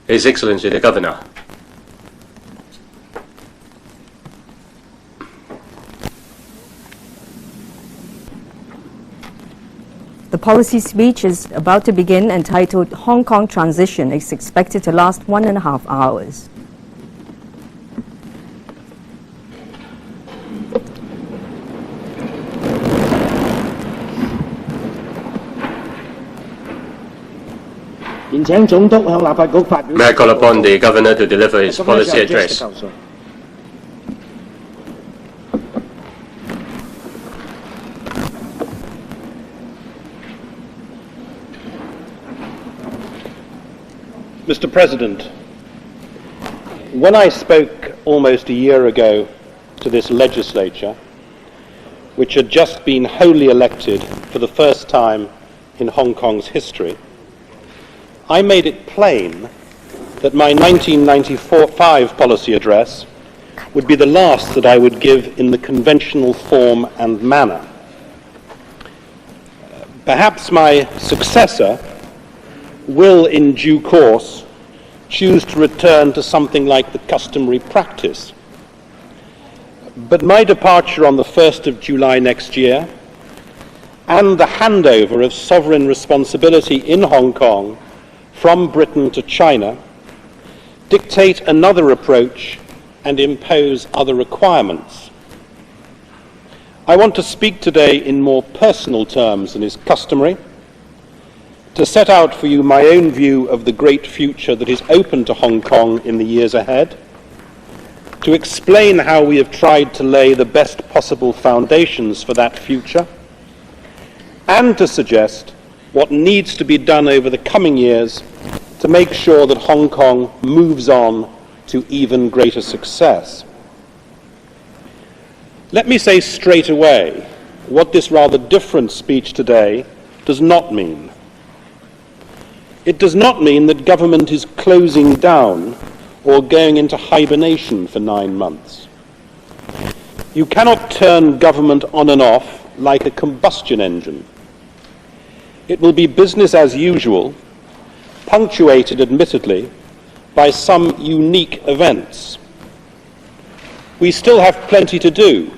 His Excellency the Governor. The policy speech is about to begin, entitled Hong Kong Transition. It's expected to last 1.5 hours. May I call upon the Governor to deliver his policy address? Mr. President, when I spoke almost a year ago to this legislature, which had just been wholly elected for the first time in Hong Kong's history, I made it plain that my 1995 policy address would be the last that I would give in the conventional form and manner. Perhaps my successor will, in due course, choose to return to something like the customary practice. But my departure on the 1st of July next year and the handover of sovereign responsibility in Hong Kong from Britain to China dictate another approach and impose other requirements. I want to speak today in more personal terms than is customary, to set out for you my own view of the great future that is open to Hong Kong in the years ahead, to explain how we have tried to lay the best possible foundations for that future, and to suggest what needs to be done over the coming years to make sure that Hong Kong moves on to even greater success. Let me say straight away what this rather different speech today does not mean. It does not mean that government is closing down or going into hibernation for 9 months. You cannot turn government on and off like a combustion engine. It will be business as usual, punctuated admittedly by some unique events. We still have plenty to do,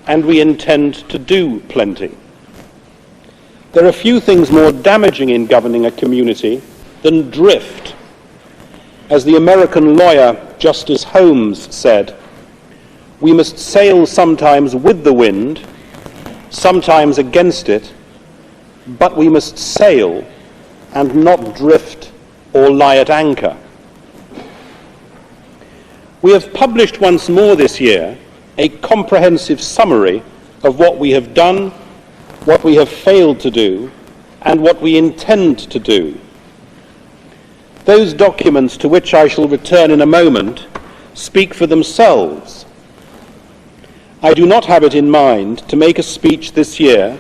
and we intend to do plenty. There are few things more damaging in governing a community than drift. As the American lawyer Justice Holmes said, we must sail sometimes with the wind, sometimes against it, but we must sail and not drift or lie at anchor. We have published once more this year a comprehensive summary of what we have done, what we have failed to do, and what we intend to do. Those documents, to which I shall return in a moment, speak for themselves. I do not have it in mind to make a speech this year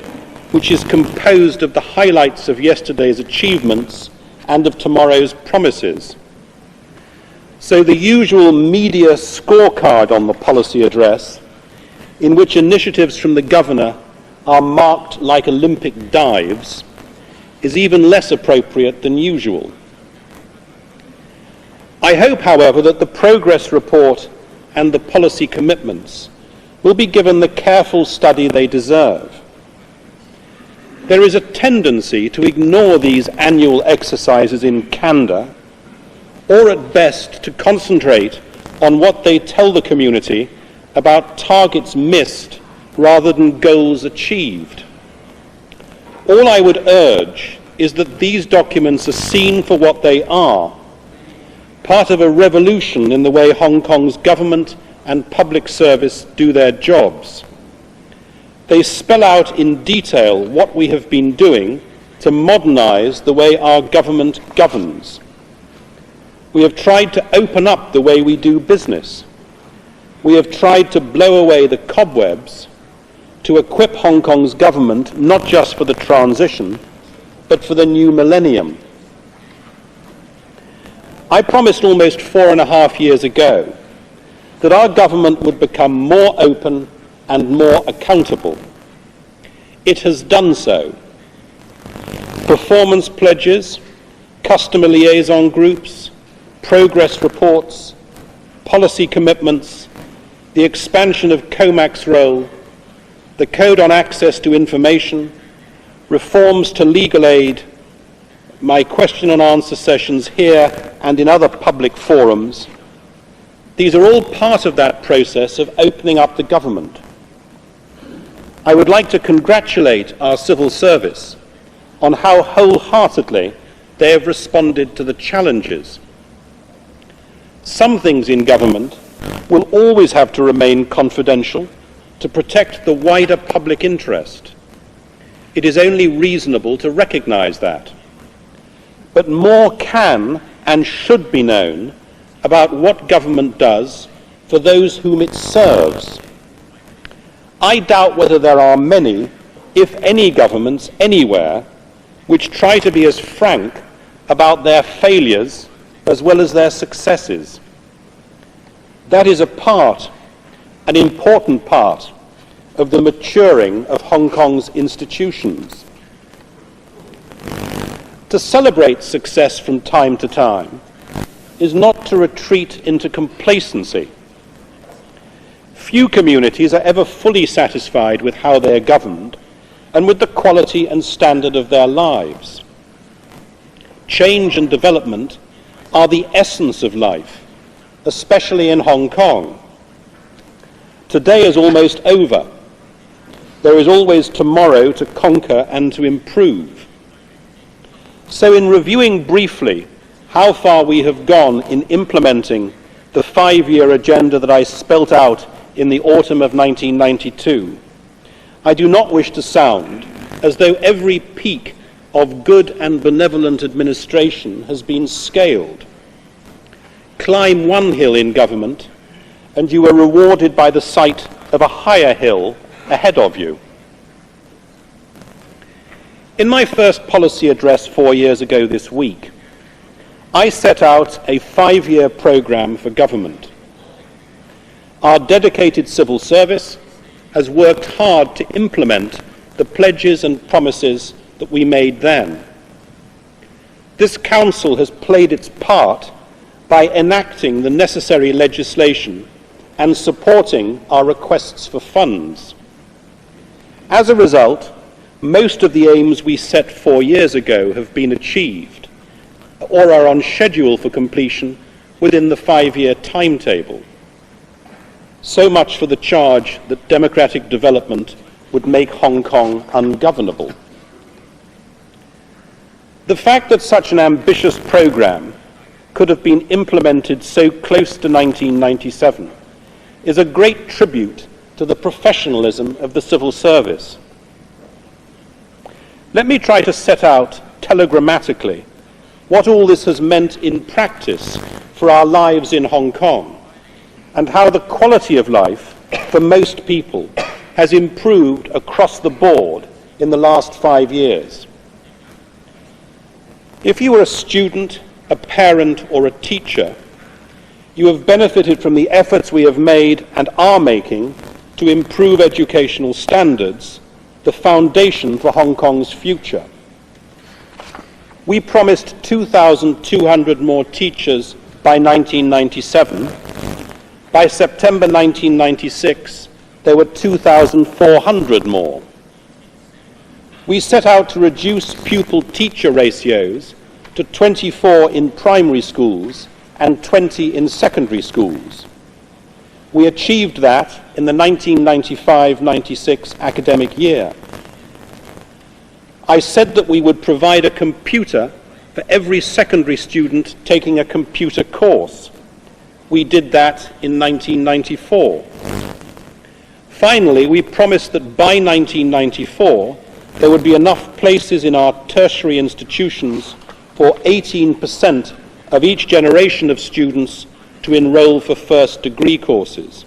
which is composed of the highlights of yesterday's achievements and of tomorrow's promises. So the usual media scorecard on the policy address, in which initiatives from the Governor are marked like Olympic dives, is even less appropriate than usual. I hope, however, that the progress report and the policy commitments will be given the careful study they deserve. There is a tendency to ignore these annual exercises in candour, or at best to concentrate on what they tell the community about targets missed rather than goals achieved. All I would urge is that these documents are seen for what they are, part of a revolution in the way Hong Kong's government and public service do their jobs. They spell out in detail what we have been doing to modernise the way our government governs. We have tried to open up the way we do business. We have tried to blow away the cobwebs to equip Hong Kong's government not just for the transition, but for the new millennium. I promised almost 4.5 years ago that our government would become more open and more accountable. It has done so. Performance pledges, customer liaison groups, progress reports, policy commitments, the expansion of COMAC's role, the Code on Access to Information, reforms to legal aid, my question and answer sessions here and in other public forums, these are all part of that process of opening up the government. I would like to congratulate our civil service on how wholeheartedly they have responded to the challenges. Some things in government will always have to remain confidential to protect the wider public interest. It is only reasonable to recognize that. But more can and should be known about what government does for those whom it serves. I doubt whether there are many, if any, governments anywhere which try to be as frank about their failures as well as their successes. That is an important part of the maturing of Hong Kong's institutions. To celebrate success from time to time is not to retreat into complacency. Few communities are ever fully satisfied with how they are governed and with the quality and standard of their lives. Change and development are the essence of life, especially in Hong Kong. Today is almost over. There is always tomorrow to conquer and to improve. So in reviewing briefly how far we have gone in implementing the 5-year agenda that I spelt out in the autumn of 1992, I do not wish to sound as though every peak of good and benevolent administration has been scaled. Climb one hill in government, and you are rewarded by the sight of a higher hill ahead of you. In my first policy address 4 years ago this week, I set out a 5-year programme for government. Our dedicated civil service has worked hard to implement the pledges and promises that we made then. This Council has played its part by enacting the necessary legislation and supporting our requests for funds. As a result, most of the aims we set 4 years ago have been achieved or are on schedule for completion within the 5-year timetable. So much for the charge that democratic development would make Hong Kong ungovernable. The fact that such an ambitious programme could have been implemented so close to 1997 is a great tribute to the professionalism of the civil service. Let me try to set out telegrammatically what all this has meant in practice for our lives in Hong Kong, and how the quality of life for most people has improved across the board in the last 5 years. If you are a student, a parent, or a teacher, you have benefited from the efforts we have made and are making to improve educational standards, the foundation for Hong Kong's future. We promised 2,200 more teachers by 1997. By September 1996, there were 2,400 more. We set out to reduce pupil-teacher ratios to 24 in primary schools and 20 in secondary schools. We achieved that in the 1995-96 academic year. I said that we would provide a computer for every secondary student taking a computer course. We did that in 1994. Finally, we promised that by 1994, there would be enough places in our tertiary institutions for 18% of each generation of students to enroll for first degree courses.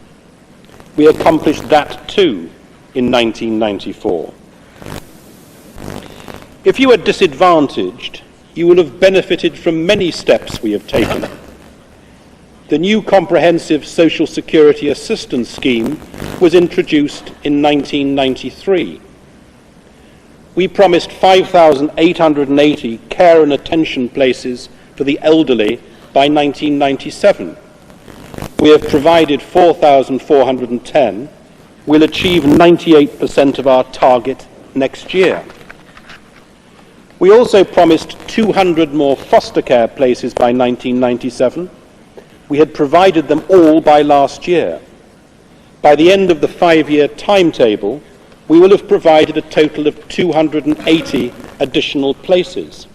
We accomplished that too in 1994. If you are disadvantaged, you will have benefited from many steps we have taken. The new Comprehensive Social Security Assistance Scheme was introduced in 1993. We promised 5,880 care and attention places for the elderly by 1997. We have provided 4,410. We'll achieve 98% of our target next year. We also promised 200 more foster care places by 1997. We had provided them all by last year. By the end of the 5-year timetable, we will have provided a total of 280 additional places.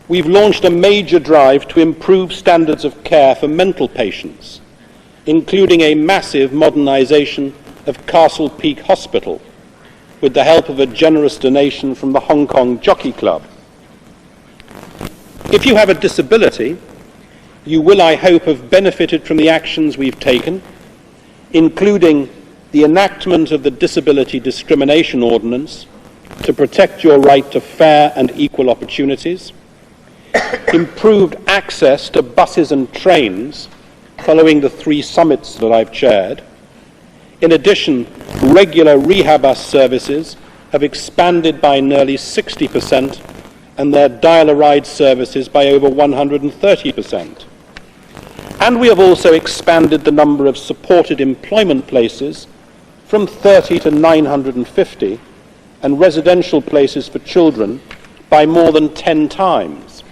We've launched a major drive to improve standards of care for mental patients, including a massive modernisation of Castle Peak Hospital, with the help of a generous donation from the Hong Kong Jockey Club. If you have a disability, you will, I hope, have benefited from the actions we've taken, including the enactment of the Disability Discrimination Ordinance to protect your right to fair and equal opportunities, improved access to buses and trains following the 3 summits that I've chaired. In addition, regular rehab-bus services have expanded by nearly 60% and their dial-a-ride services by over 130%. And we have also expanded the number of supported employment places from 30 to 950 and residential places for children by more than 10 times.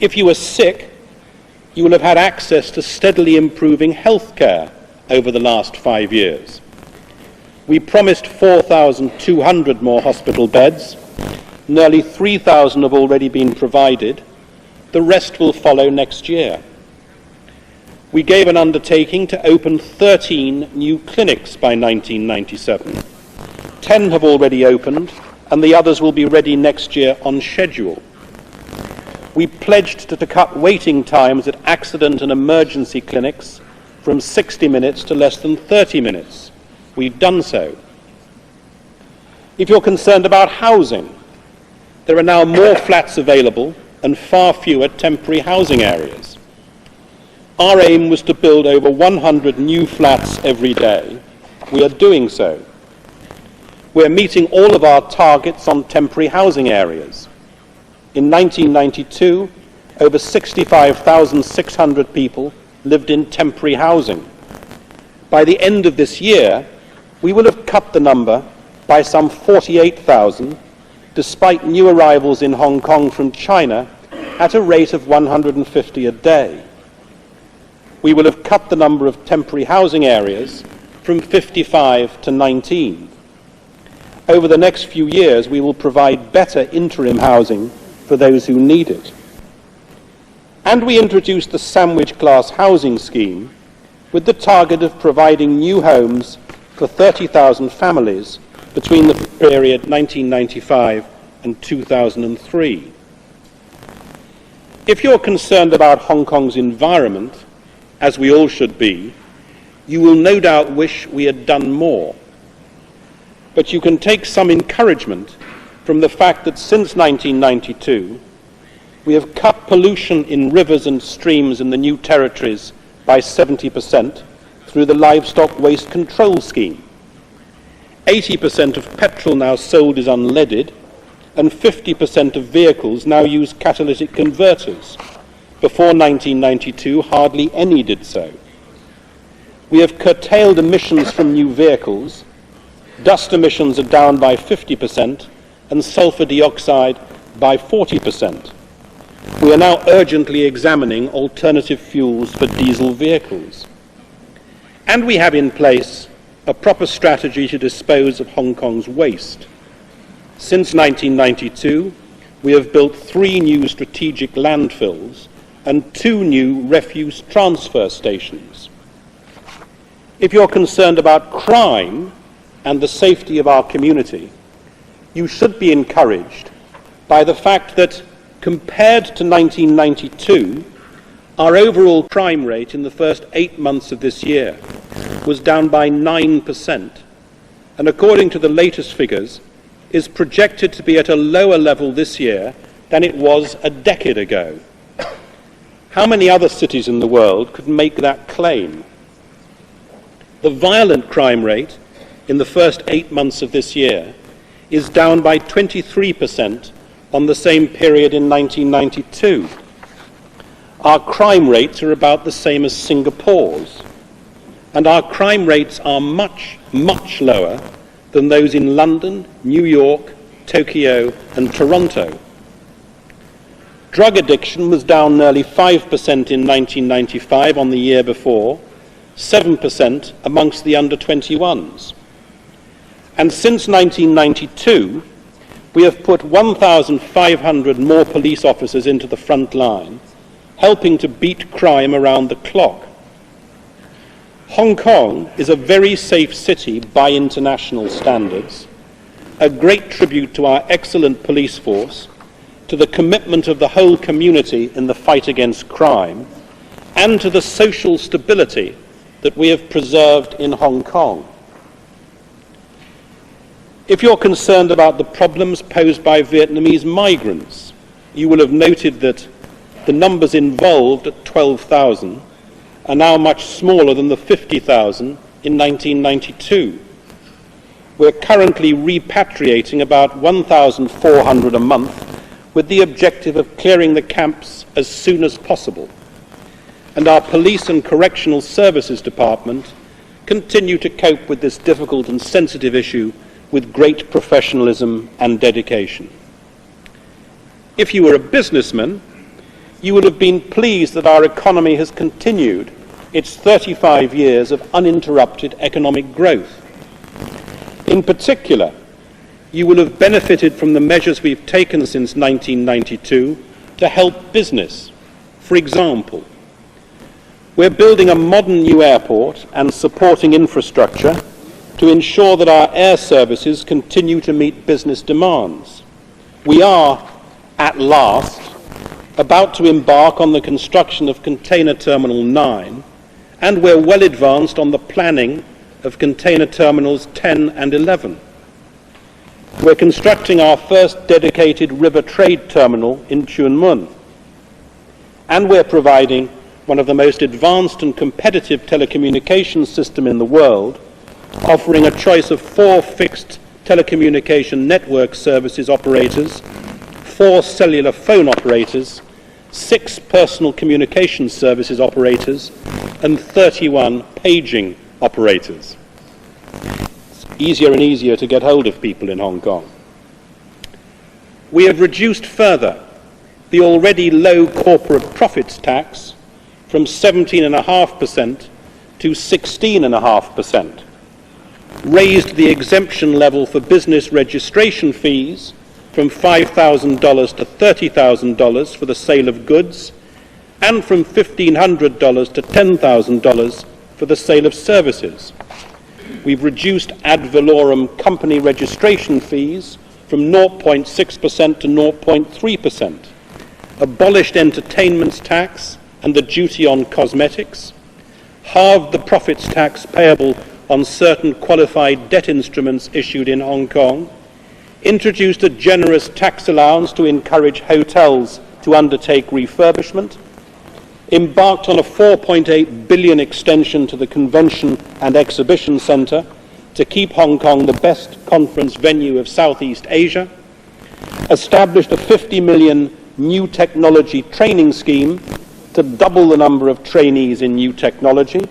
If you are sick, you will have had access to steadily improving health care over the last 5 years. We promised 4,200 more hospital beds. Nearly 3,000 have already been provided. The rest will follow next year. We gave an undertaking to open 13 new clinics by 1997. 10 have already opened, and the others will be ready next year on schedule. We pledged to cut waiting times at accident and emergency clinics from 60 minutes to less than 30 minutes. We've done so. If you're concerned about housing, there are now more flats available and far fewer temporary housing areas. Our aim was to build over 100 new flats every day. We are doing so. We're meeting all of our targets on temporary housing areas. In 1992, over 65,600 people lived in temporary housing. By the end of this year, we will have cut the number by some 48,000, despite new arrivals in Hong Kong from China at a rate of 150 a day. We will have cut the number of temporary housing areas from 55 to 19. Over the next few years, we will provide better interim housing for those who need it. And we introduced the sandwich class housing scheme with the target of providing new homes for 30,000 families between the period 1995 and 2003. If you're concerned about Hong Kong's environment, as we all should be, you will no doubt wish we had done more. But you can take some encouragement from the fact that since 1992, we have cut pollution in rivers and streams in the new territories by 70% through the livestock waste control scheme. 80% of petrol now sold is unleaded, and 50% of vehicles now use catalytic converters. Before 1992, hardly any did so. We have curtailed emissions from new vehicles. Dust emissions are down by 50% and sulfur dioxide by 40%. We are now urgently examining alternative fuels for diesel vehicles. And we have in place a proper strategy to dispose of Hong Kong's waste. Since 1992, we have built 3 new strategic landfills and 2 new refuse transfer stations. If you're concerned about crime and the safety of our community, you should be encouraged by the fact that, compared to 1992, our overall crime rate in the first 8 months of this year was down by 9%, and according to the latest figures, is projected to be at a lower level this year than it was a decade ago. How many other cities in the world could make that claim? The violent crime rate in the first 8 months of this year is down by 23% on the same period in 1992. our crime rates are about the same as Singapore's, and our crime rates are much, much lower than those in London, New York, Tokyo and Toronto. Drug addiction was down nearly 5% in 1995 on the year before, 7% amongst the under 21s. And since 1992, we have put 1,500 more police officers into the front line, helping to beat crime around the clock. Hong Kong is a very safe city by international standards, a great tribute to our excellent police force, to the commitment of the whole community in the fight against crime, and to the social stability that we have preserved in Hong Kong. If you're concerned about the problems posed by Vietnamese migrants, you will have noted that the numbers involved at 12,000 are now much smaller than the 50,000 in 1992. We're currently repatriating about 1,400 a month with the objective of clearing the camps as soon as possible. And our Police and Correctional Services Department continue to cope with this difficult and sensitive issue with great professionalism and dedication. If you were a businessman, you would have been pleased that our economy has continued its 35 years of uninterrupted economic growth. In particular, you will have benefited from the measures we've taken since 1992 to help business. For example, we're building a modern new airport and supporting infrastructure to ensure that our air services continue to meet business demands. We are, at last, about to embark on the construction of Container Terminal 9, and we're well advanced on the planning of Container Terminals 10 and 11. We're constructing our first dedicated river trade terminal in Chuen Mun, and we're providing one of the most advanced and competitive telecommunications systems in the world, offering a choice of 4 fixed telecommunication network services operators, 4 cellular phone operators, 6 personal communications services operators, and 31 paging operators. It's easier and easier to get hold of people in Hong Kong. We have reduced further the already low corporate profits tax from 17.5% to 16.5%, raised the exemption level for business registration fees from $5,000 to $30,000 for the sale of goods, and from $1,500 to $10,000 for the sale of services. We've reduced ad valorem company registration fees from 0.6% to 0.3%, abolished entertainment tax and the duty on cosmetics, halved the profits tax payable on certain qualified debt instruments issued in Hong Kong, introduced a generous tax allowance to encourage hotels to undertake refurbishment, embarked on a $4.8 billion extension to the Convention and Exhibition Centre to keep Hong Kong the best conference venue of Southeast Asia, established a $50 million new technology training scheme to double the number of trainees in new technology,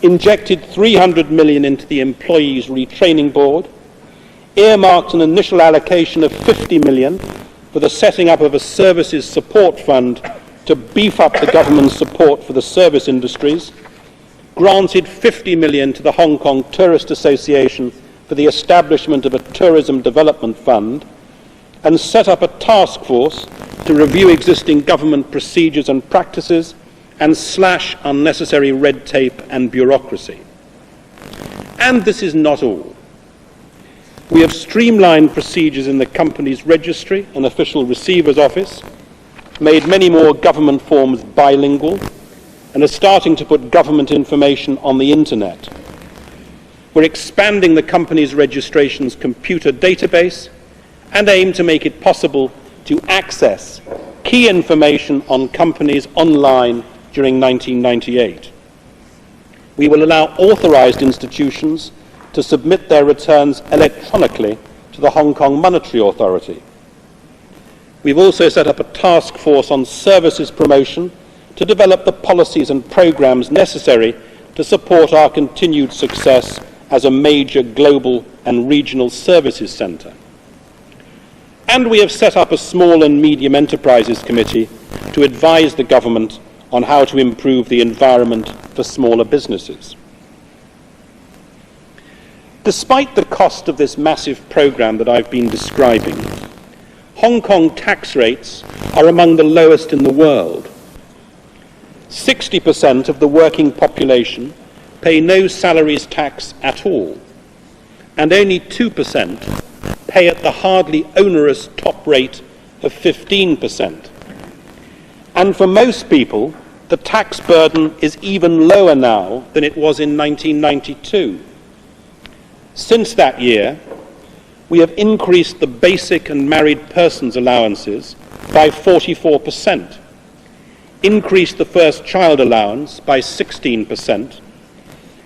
injected $300 million into the Employees Retraining Board, earmarked an initial allocation of $50 million for the setting up of a services support fund to beef up the government's support for the service industries, granted $50 million to the Hong Kong Tourist Association for the establishment of a tourism development fund, and set up a task force to review existing government procedures and practices and slash unnecessary red tape and bureaucracy. And this is not all. We have streamlined procedures in the company's registry and official receiver's office, made many more government forms bilingual, and are starting to put government information on the internet. We're expanding the company's registration's computer database and aim to make it possible to access key information on companies online during 1998. We will allow authorized institutions to submit their returns electronically to the Hong Kong Monetary Authority. We've also set up a task force on services promotion to develop the policies and programs necessary to support our continued success as a major global and regional services centre. And we have set up a Small and Medium Enterprises Committee to advise the government on how to improve the environment for smaller businesses. Despite the cost of this massive programme that I've been describing, Hong Kong tax rates are among the lowest in the world. 60% of the working population pay no salaries tax at all, and only 2% pay at the hardly onerous top rate of 15%. And for most people, the tax burden is even lower now than it was in 1992. Since that year, we have increased the basic and married persons allowances by 44%, increased the first child allowance by 16%,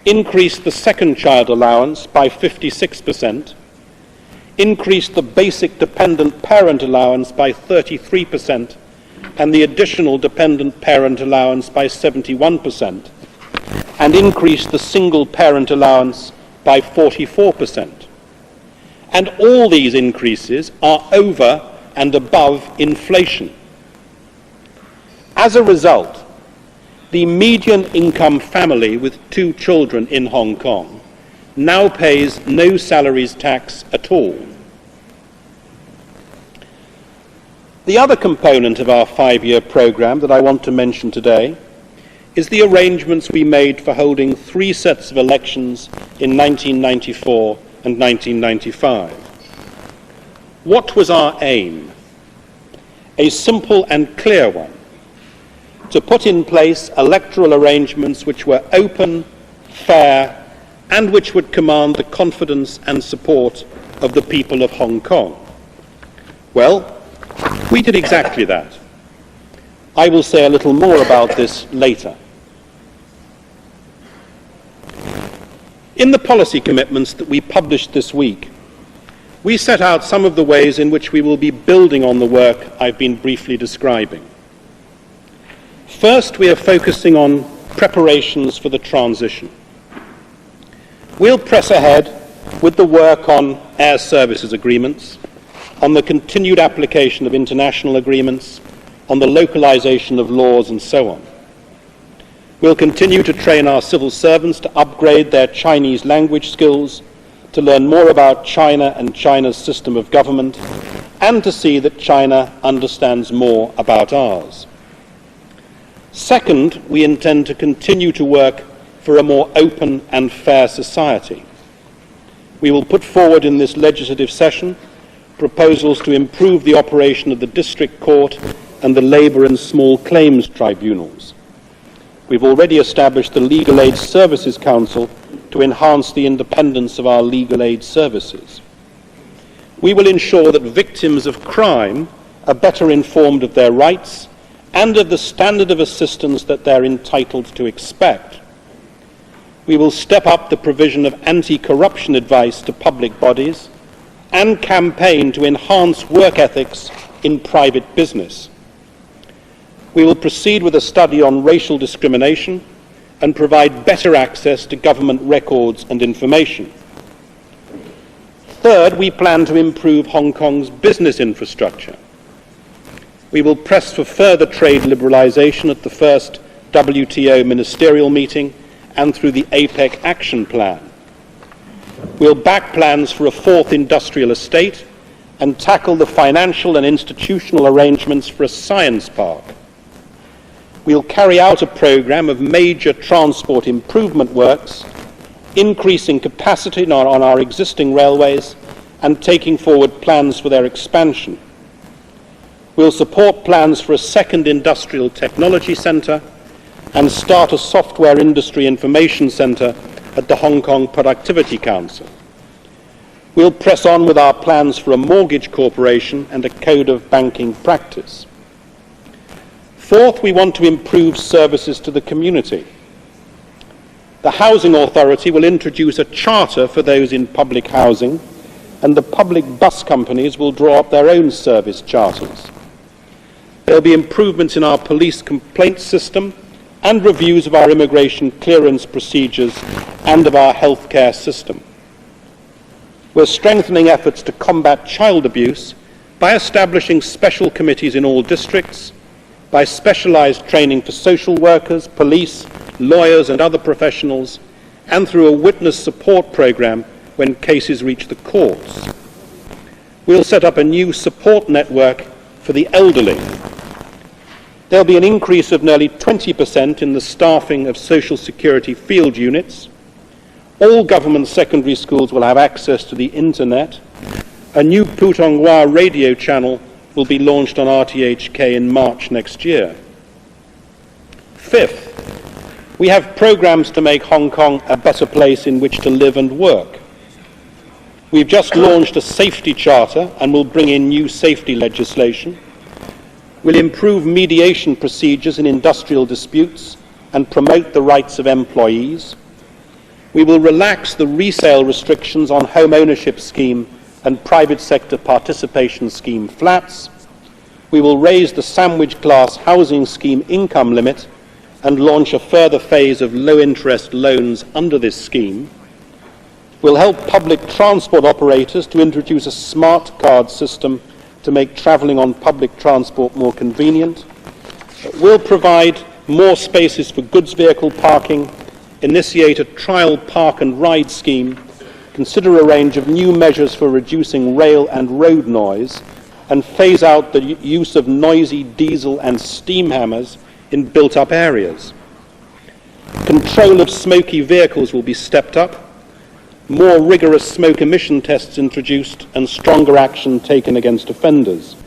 increased the second child allowance by 56%, increased the basic dependent parent allowance by 33%, and the additional dependent parent allowance by 71%, and increased the single parent allowance by 44%. And all these increases are over and above inflation. As a result, the median income family with 2 children in Hong Kong now pays no salaries tax at all. The other component of our 5-year programme that I want to mention today is the arrangements we made for holding 3 sets of elections in 1994 and 1995. What was our aim? A simple and clear one: to put in place electoral arrangements which were open, fair, and which would command the confidence and support of the people of Hong Kong. Well, we did exactly that. I will say a little more about this later. In the policy commitments that we published this week, we set out some of the ways in which we will be building on the work I've been briefly describing. First, we are focusing on preparations for the transition. We'll press ahead with the work on air services agreements, on the continued application of international agreements, on the localization of laws, and so on. We'll continue to train our civil servants to upgrade their Chinese language skills, to learn more about China and China's system of government, and to see that China understands more about ours. Second, we intend to continue to work for a more open and fair society. We will put forward in this legislative session proposals to improve the operation of the District Court and the Labour and Small Claims Tribunals. We've already established the Legal Aid Services Council to enhance the independence of our legal aid services. We will ensure that victims of crime are better informed of their rights and of the standard of assistance that they're entitled to expect. We will step up the provision of anti-corruption advice to public bodies and campaign to enhance work ethics in private business. We will proceed with a study on racial discrimination and provide better access to government records and information. Third, we plan to improve Hong Kong's business infrastructure. We will press for further trade liberalisation at the first WTO ministerial meeting and through the APEC Action Plan. We'll back plans for a 4th industrial estate and tackle the financial and institutional arrangements for a science park. We'll carry out a programme of major transport improvement works, increasing capacity on our existing railways and taking forward plans for their expansion. We'll support plans for a 2nd industrial technology centre and start a software industry information centre at the Hong Kong Productivity Council. We'll press on with our plans for a mortgage corporation and a code of banking practice. Fourth, we want to improve services to the community. The Housing Authority will introduce a charter for those in public housing, and the public bus companies will draw up their own service charters. There will be improvements in our police complaints system and reviews of our immigration clearance procedures and of our healthcare system. We're strengthening efforts to combat child abuse by establishing special committees in all districts, by specialised training for social workers, police, lawyers and other professionals, and through a witness support programme when cases reach the courts. We'll set up a new support network for the elderly. There'll be an increase of nearly 20% in the staffing of social security field units. All government secondary schools will have access to the internet. A new Putonghua radio channel will be launched on RTHK in March next year. Fifth, we have programs to make Hong Kong a better place in which to live and work. We've just launched a safety charter and will bring in new safety legislation. We'll improve mediation procedures in industrial disputes and promote the rights of employees. We will relax the resale restrictions on home ownership scheme and private sector participation scheme flats. We will raise the sandwich class housing scheme income limit and launch a further phase of low-interest loans under this scheme. We'll help public transport operators to introduce a smart card system to make travelling on public transport more convenient. We'll provide more spaces for goods vehicle parking, initiate a trial park and ride scheme, consider a range of new measures for reducing rail and road noise, and phase out the use of noisy diesel and steam hammers in built-up areas. Control of smoky vehicles will be stepped up, more rigorous smoke emission tests introduced, and stronger action taken against offenders.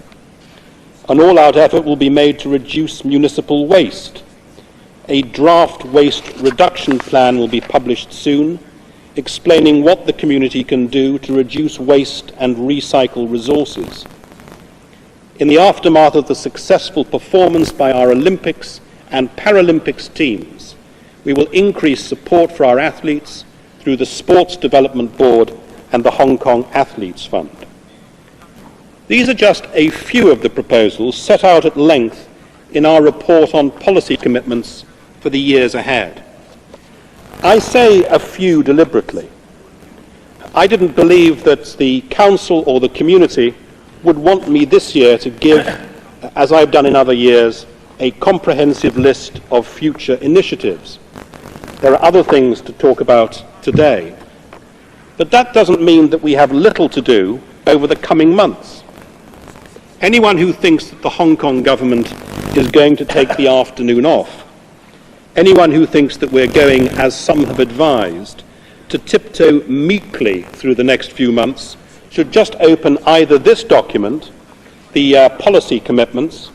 An all-out effort will be made to reduce municipal waste. A draft waste reduction plan will be published soon, explaining what the community can do to reduce waste and recycle resources. In the aftermath of the successful performance by our Olympics and Paralympics teams, we will increase support for our athletes through the Sports Development Board and the Hong Kong Athletes Fund. These are just a few of the proposals set out at length in our report on policy commitments for the years ahead. I say a few deliberately. I didn't believe that the Council or the community would want me this year to give, as I've done in other years, a comprehensive list of future initiatives. There are other things to talk about today. But that doesn't mean that we have little to do over the coming months. Anyone who thinks that the Hong Kong government is going to take the afternoon off, anyone who thinks that we're going, as some have advised, to tiptoe meekly through the next few months should just open either this document, the policy commitments,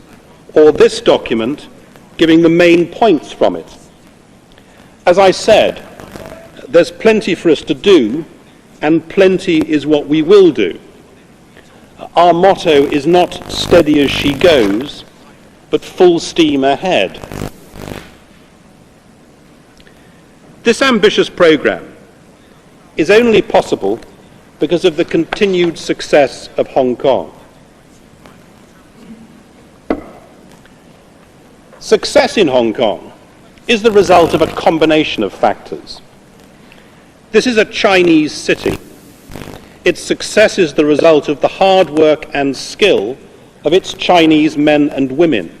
or this document giving the main points from it. As I said, there's plenty for us to do, and plenty is what we will do. Our motto is not steady as she goes, but full steam ahead. This ambitious programme is only possible because of the continued success of Hong Kong. Success in Hong Kong is the result of a combination of factors. This is a Chinese city. Its success is the result of the hard work and skill of its Chinese men and women.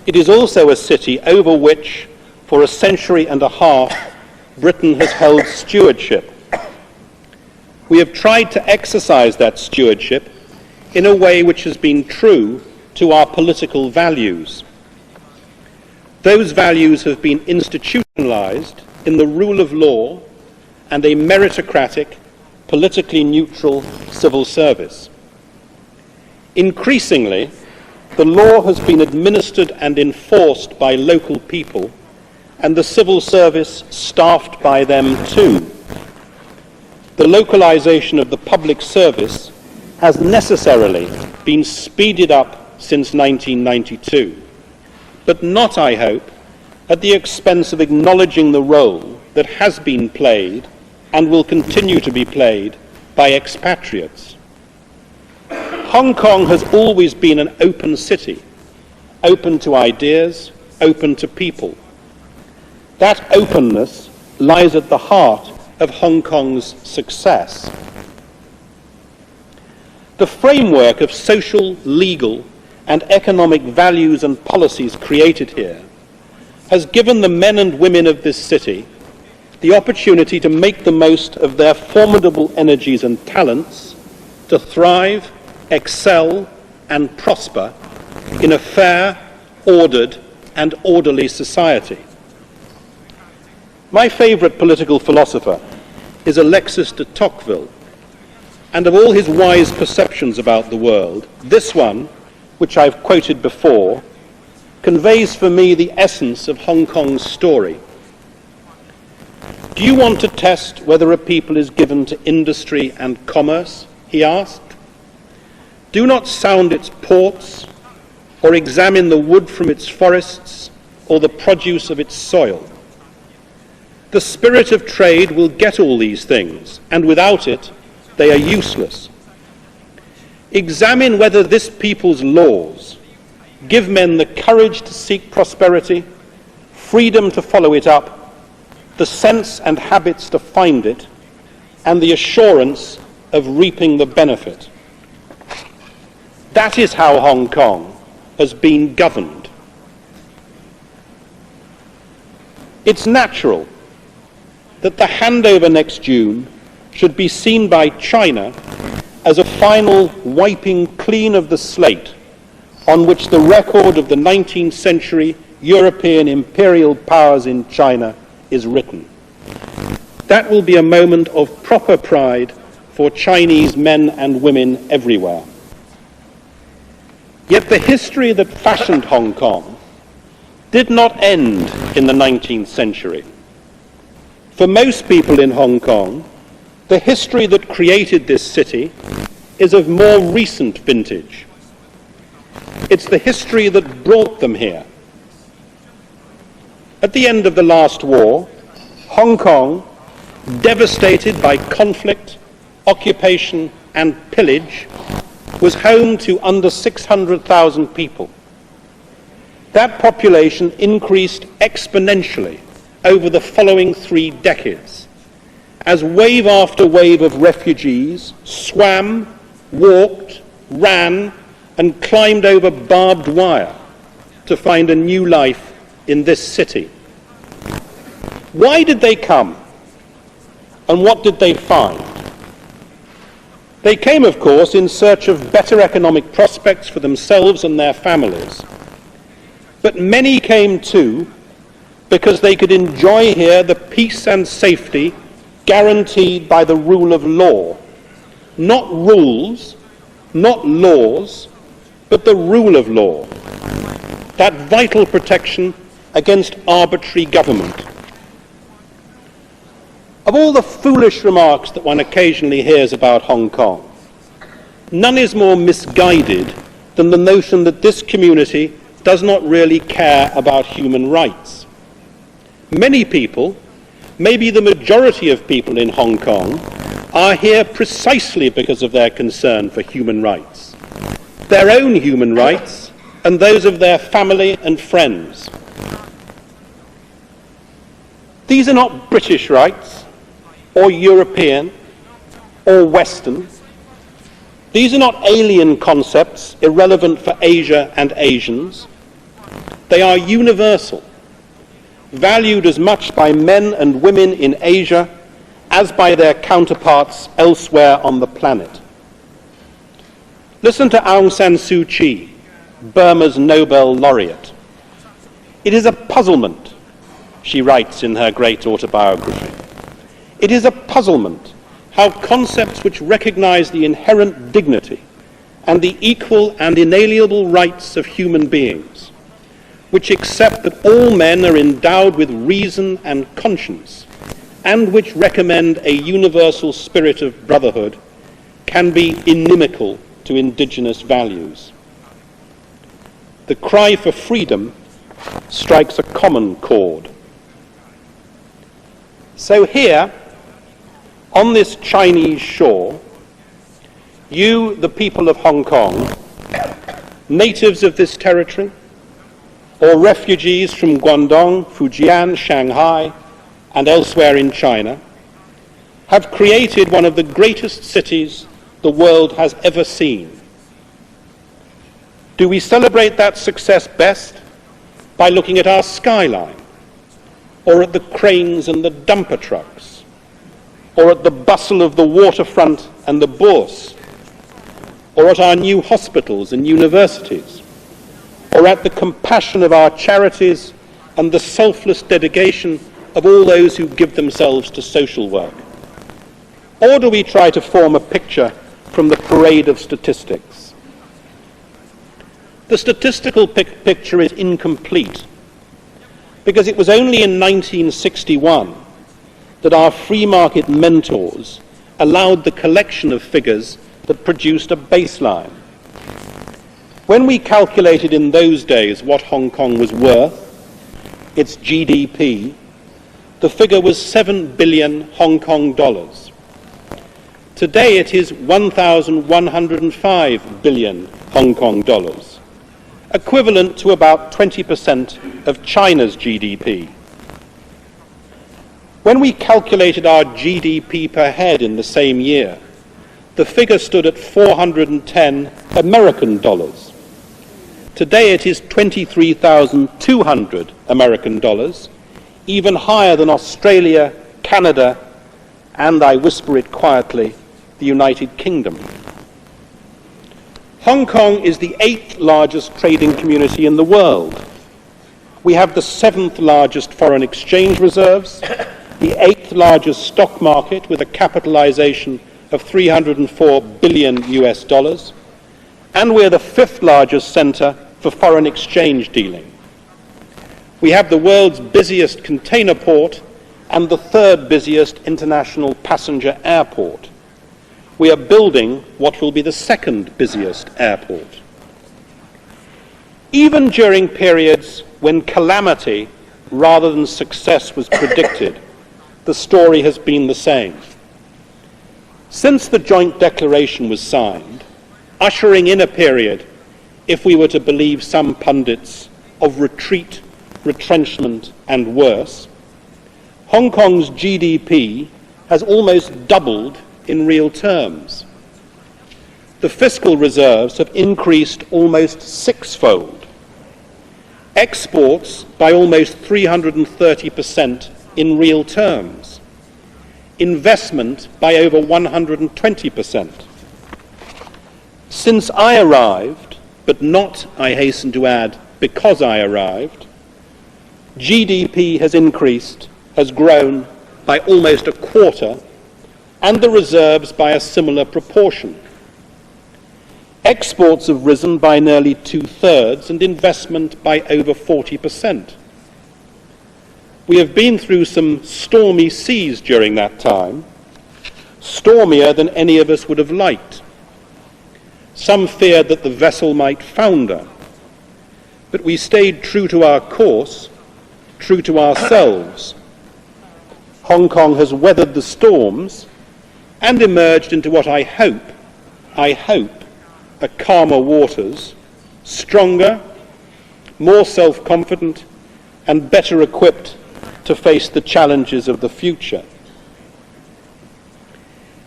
It is also a city over which, for a century and a half, Britain has held stewardship. We have tried to exercise that stewardship in a way which has been true to our political values. Those values have been institutionalized in the rule of law and a meritocratic, politically neutral civil service. Increasingly, the law has been administered and enforced by local people, and the civil service staffed by them too. The localization of the public service has necessarily been speeded up since 1992, but not, I hope, at the expense of acknowledging the role that has been played and will continue to be played by expatriates. Hong Kong has always been an open city, open to ideas, open to people. That openness lies at the heart of Hong Kong's success. The framework of social, legal, and economic values and policies created here has given the men and women of this city the opportunity to make the most of their formidable energies and talents to thrive, excel, and prosper in a fair, ordered, and orderly society. My favourite political philosopher is Alexis de Tocqueville, and of all his wise perceptions about the world, this one, which I've quoted before, conveys for me the essence of Hong Kong's story. Do you want to test whether a people is given to industry and commerce? He asked. Do not sound its ports, or examine the wood from its forests, or the produce of its soil. The spirit of trade will get all these things, and without it, they are useless. Examine whether this people's laws give men the courage to seek prosperity, freedom to follow it up, the sense and habits to find it, and the assurance of reaping the benefit. That is how Hong Kong has been governed. It's natural that the handover next June should be seen by China as a final wiping clean of the slate on which the record of the 19th century European imperial powers in China is written. That will be a moment of proper pride for Chinese men and women everywhere. Yet the history that fashioned Hong Kong did not end in the 19th century. For most people in Hong Kong, the history that created this city is of more recent vintage. It's the history that brought them here. At the end of the last war, Hong Kong, devastated by conflict, occupation, and pillage, was home to under 600,000 people. That population increased exponentially over the following 3 decades, as wave after wave of refugees swam, walked, ran, and climbed over barbed wire to find a new life in this city. Why did they come? And what did they find? They came, of course, in search of better economic prospects for themselves and their families. But many came too because they could enjoy here the peace and safety guaranteed by the rule of law. Not rules, not laws, but the rule of law. That vital protection against arbitrary government. Of all the foolish remarks that one occasionally hears about Hong Kong, none is more misguided than the notion that this community does not really care about human rights. Many people, maybe the majority of people in Hong Kong, are here precisely because of their concern for human rights, their own human rights and those of their family and friends. These are not British rights, or European, or Western. These are not alien concepts irrelevant for Asia and Asians. They are universal, valued as much by men and women in Asia as by their counterparts elsewhere on the planet. Listen to Aung San Suu Kyi, Burma's Nobel laureate. It is a puzzlement, she writes in her great autobiography. It is a puzzlement how concepts which recognize the inherent dignity and the equal and inalienable rights of human beings, which accept that all men are endowed with reason and conscience, and which recommend a universal spirit of brotherhood, can be inimical to indigenous values. The cry for freedom strikes a common chord. So here, on this Chinese shore, You, the people of Hong Kong, natives of this territory, or refugees from Guangdong, Fujian, Shanghai, and elsewhere in China, have created one of the greatest cities the world has ever seen. Do we celebrate that success best by looking at our skyline, or at the cranes and the dumper trucks, or at the bustle of the waterfront and the bourse, or at our new hospitals and universities, or at the compassion of our charities and the selfless dedication of all those who give themselves to social work? Or do we try to form a picture from the parade of statistics? The statistical picture is incomplete, because it was only in 1961 that our free market mentors allowed the collection of figures that produced a baseline. When we calculated in those days what Hong Kong was worth, its GDP, the figure was 7 billion Hong Kong dollars. Today it is 1,105 billion Hong Kong dollars, equivalent to about 20% of China's GDP. When we calculated our GDP per head in the same year, the figure stood at 410 American dollars. Today it is 23,200 American dollars, even higher than Australia, Canada, and, I whisper it quietly, the United Kingdom. Hong Kong is the 8th largest trading community in the world. We have the 7th largest foreign exchange reserves, the 8th largest stock market with a capitalization of 304 billion US dollars, and we're the 5th largest center for foreign exchange dealing. We have the world's busiest container port and the 3rd busiest international passenger airport. We are building what will be the 2nd busiest airport. Even during periods when calamity rather than success was predicted, the story has been the same. Since the joint declaration was signed, ushering in a period, if we were to believe some pundits, of retreat, retrenchment, and worse, Hong Kong's GDP has almost doubled in real terms. The fiscal reserves have increased almost 6-fold. Exports by almost 330% in real terms. Investment by over 120%. Since I arrived, but not, I hasten to add, because I arrived, GDP has grown by almost a quarter, and the reserves by a similar proportion. Exports have risen by nearly 2/3 and investment by over 40%. We have been through some stormy seas during that time, stormier than any of us would have liked. Some feared that the vessel might founder, but we stayed true to our course, true to ourselves. Hong Kong has weathered the storms and emerged into what I hope, are calmer waters, stronger, more self-confident, and better equipped to face the challenges of the future.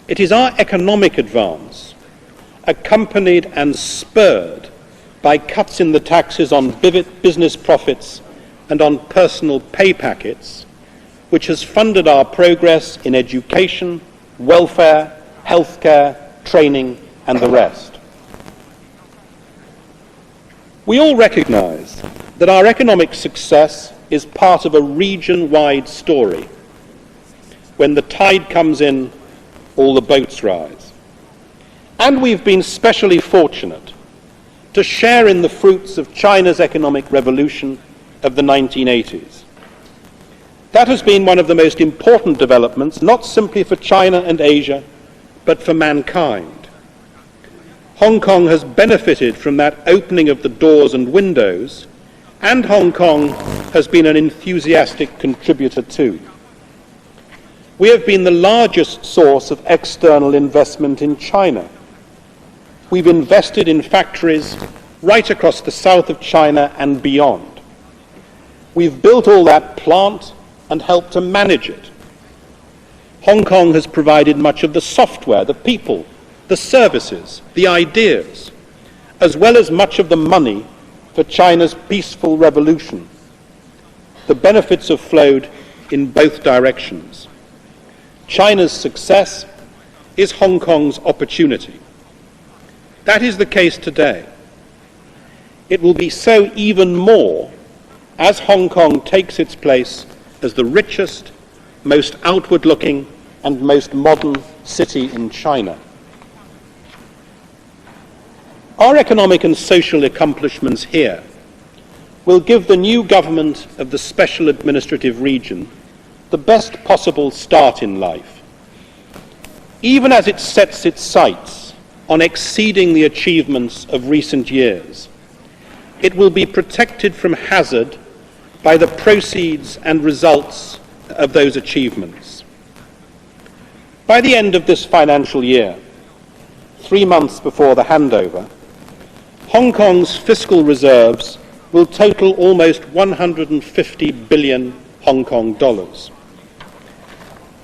It is our economic advance, accompanied and spurred by cuts in the taxes on business profits and on personal pay packets, which has funded our progress in education, welfare, healthcare, training, and the rest. We all recognize that our economic success is part of a region-wide story. When the tide comes in, all the boats rise. And we've been specially fortunate to share in the fruits of China's economic revolution of the 1980s. That has been one of the most important developments, not simply for China and Asia, but for mankind. Hong Kong has benefited from that opening of the doors and windows, and Hong Kong has been an enthusiastic contributor too. We have been the largest source of external investment in China. We've invested in factories right across the south of China and beyond. We've built all that plant and helped to manage it. Hong Kong has provided much of the software, the people, the services, the ideas, as well as much of the money for China's peaceful revolution. The benefits have flowed in both directions. China's success is Hong Kong's opportunity. That is the case today. It will be so even more as Hong Kong takes its place as the richest, most outward-looking and most modern city in China. Our economic and social accomplishments here will give the new government of the Special Administrative Region the best possible start in life, even as it sets its sights on exceeding the achievements of recent years. It will be protected from hazard by the proceeds and results of those achievements. By the end of this financial year, 3 months before the handover, Hong Kong's fiscal reserves will total almost 150 billion Hong Kong dollars.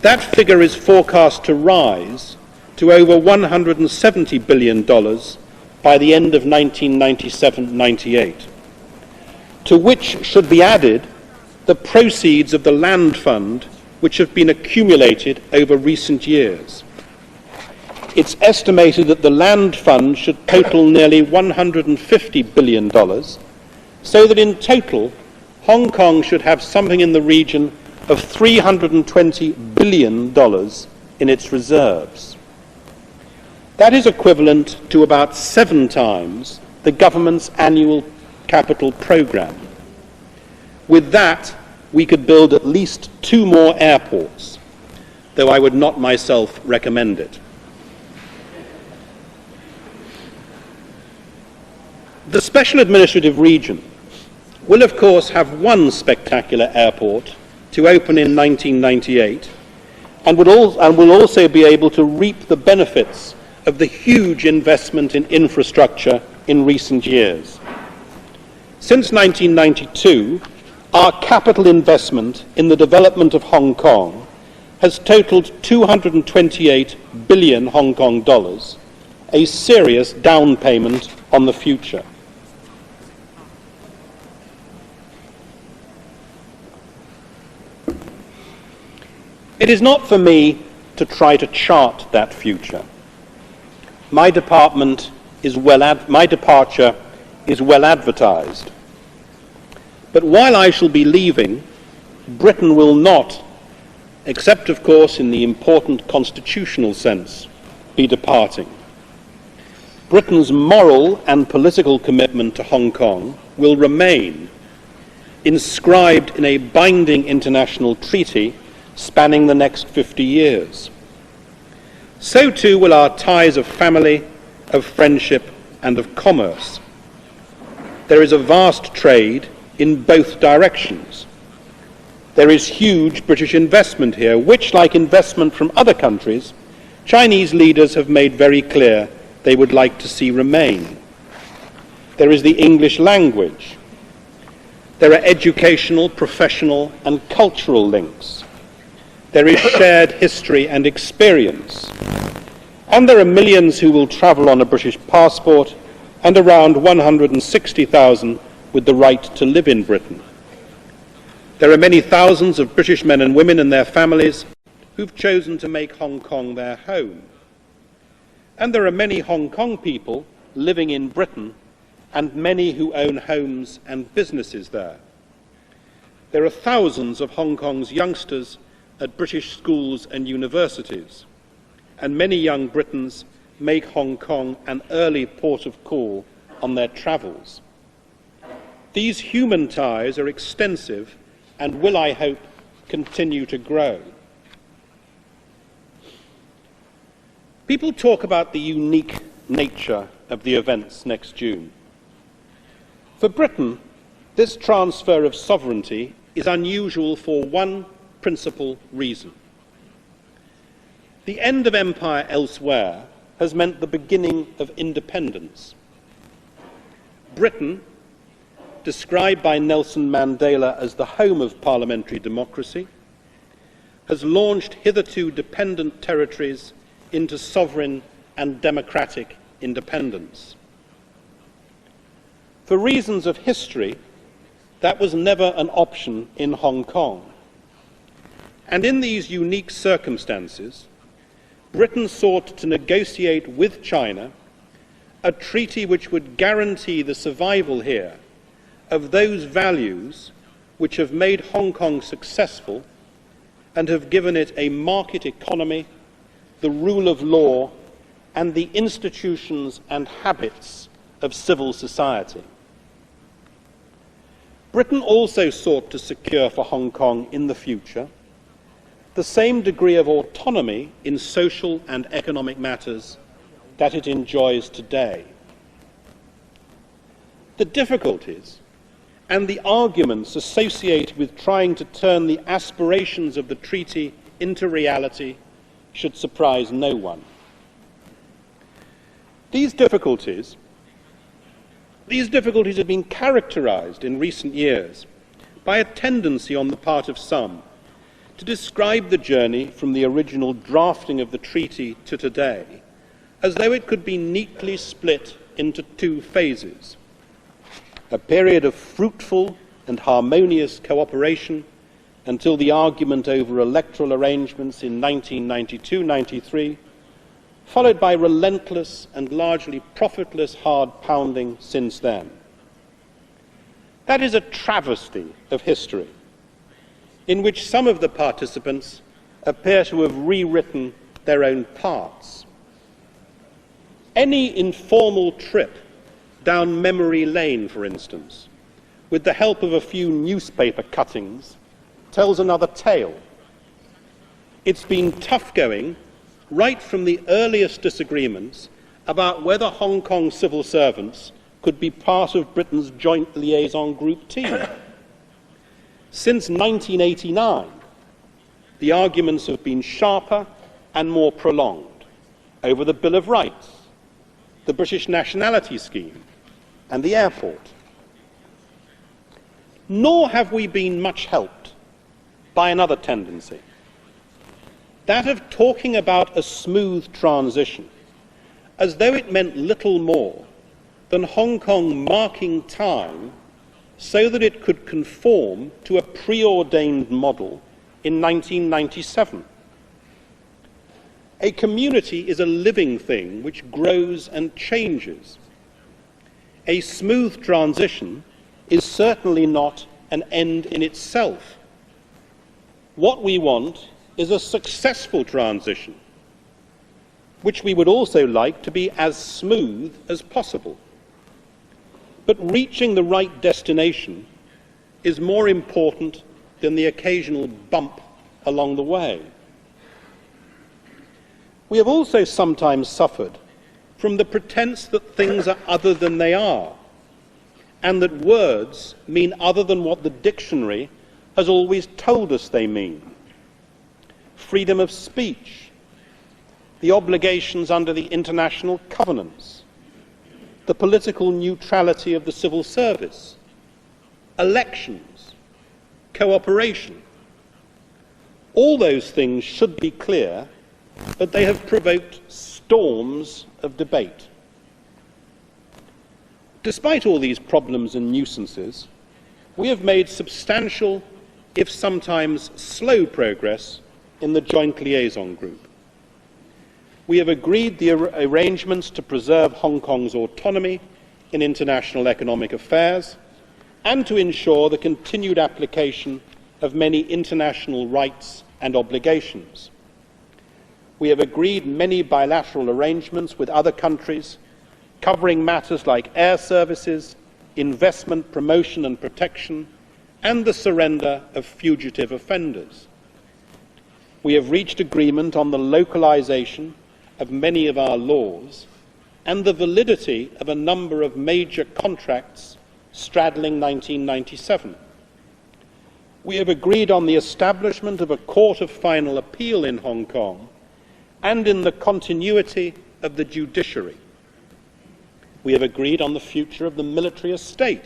That figure is forecast to rise to over 170 billion dollars by the end of 1997-98, to which should be added the proceeds of the land fund which have been accumulated over recent years. It's estimated that the land fund should total nearly $150 billion, so that in total, Hong Kong should have something in the region of $320 billion in its reserves. That is equivalent to about 7 times the government's annual capital programme. With that, we could build at least 2 more airports, though I would not myself recommend it. The Special Administrative Region will, of course, have one spectacular airport to open in 1998 and will also be able to reap the benefits of the huge investment in infrastructure in recent years. Since 1992, our capital investment in the development of Hong Kong has totaled 228 billion Hong Kong dollars, a serious down payment on the future. It is not for me to try to chart that future. My departure is well advertised. But while I shall be leaving, Britain will not, except of course in the important constitutional sense, be departing. Britain's moral and political commitment to Hong Kong will remain, inscribed in a binding international treaty spanning the next 50 years. So too will our ties of family, of friendship, and of commerce. There is a vast trade in both directions. There is huge British investment here, which, like investment from other countries, Chinese leaders have made very clear they would like to see remain. There is the English language. There are educational, professional, and cultural links. There is shared history and experience. And there are millions who will travel on a British passport and around 160,000 with the right to live in Britain. There are many thousands of British men and women and their families who've chosen to make Hong Kong their home. And there are many Hong Kong people living in Britain and many who own homes and businesses there. There are thousands of Hong Kong's youngsters at British schools and universities, and many young Britons make Hong Kong an early port of call on their travels. These human ties are extensive and will, I hope, continue to grow. People talk about the unique nature of the events next June. For Britain, this transfer of sovereignty is unusual for one principal reason. The end of empire elsewhere has meant the beginning of independence. Britain, described by Nelson Mandela as the home of parliamentary democracy, has launched hitherto dependent territories into sovereign and democratic independence. For reasons of history, that was never an option in Hong Kong. And in these unique circumstances, Britain sought to negotiate with China a treaty which would guarantee the survival here of those values which have made Hong Kong successful and have given it a market economy, the rule of law, and the institutions and habits of civil society. Britain also sought to secure for Hong Kong in the future the same degree of autonomy in social and economic matters that it enjoys today. The difficulties and the arguments associated with trying to turn the aspirations of the treaty into reality should surprise no one. These difficulties have been characterized in recent years by a tendency on the part of some to describe the journey from the original drafting of the treaty to today as though it could be neatly split into two phases: a period of fruitful and harmonious cooperation until the argument over electoral arrangements in 1992-93, followed by relentless and largely profitless hard-pounding since then. That is a travesty of history, in which some of the participants appear to have rewritten their own parts. Any informal trip down memory lane, for instance, with the help of a few newspaper cuttings, tells another tale. It's been tough going right from the earliest disagreements about whether Hong Kong civil servants could be part of Britain's joint liaison group team. Since 1989, the arguments have been sharper and more prolonged over the Bill of Rights, the British nationality scheme, and the airport. Nor have we been much helped by another tendency, that of talking about a smooth transition as though it meant little more than Hong Kong marking time so that it could conform to a preordained model in 1997. A community is a living thing which grows and changes. A smooth transition is certainly not an end in itself. What we want is a successful transition, which we would also like to be as smooth as possible. But reaching the right destination is more important than the occasional bump along the way. We have also sometimes suffered from the pretense that things are other than they are, and that words mean other than what the dictionary has always told us they mean. Freedom of speech, the obligations under the international covenants, the political neutrality of the civil service, elections, cooperation. All those things should be clear, but they have provoked storms of debate. Despite all these problems and nuisances, we have made substantial, if sometimes slow, progress in the Joint Liaison Group. We have agreed the arrangements to preserve Hong Kong's autonomy in international economic affairs and to ensure the continued application of many international rights and obligations. We have agreed many bilateral arrangements with other countries covering matters like air services, investment promotion and protection, and the surrender of fugitive offenders. We have reached agreement on the localization of many of our laws and the validity of a number of major contracts straddling 1997. We have agreed on the establishment of a court of final appeal in Hong Kong and in the continuity of the judiciary. We have agreed on the future of the military estate.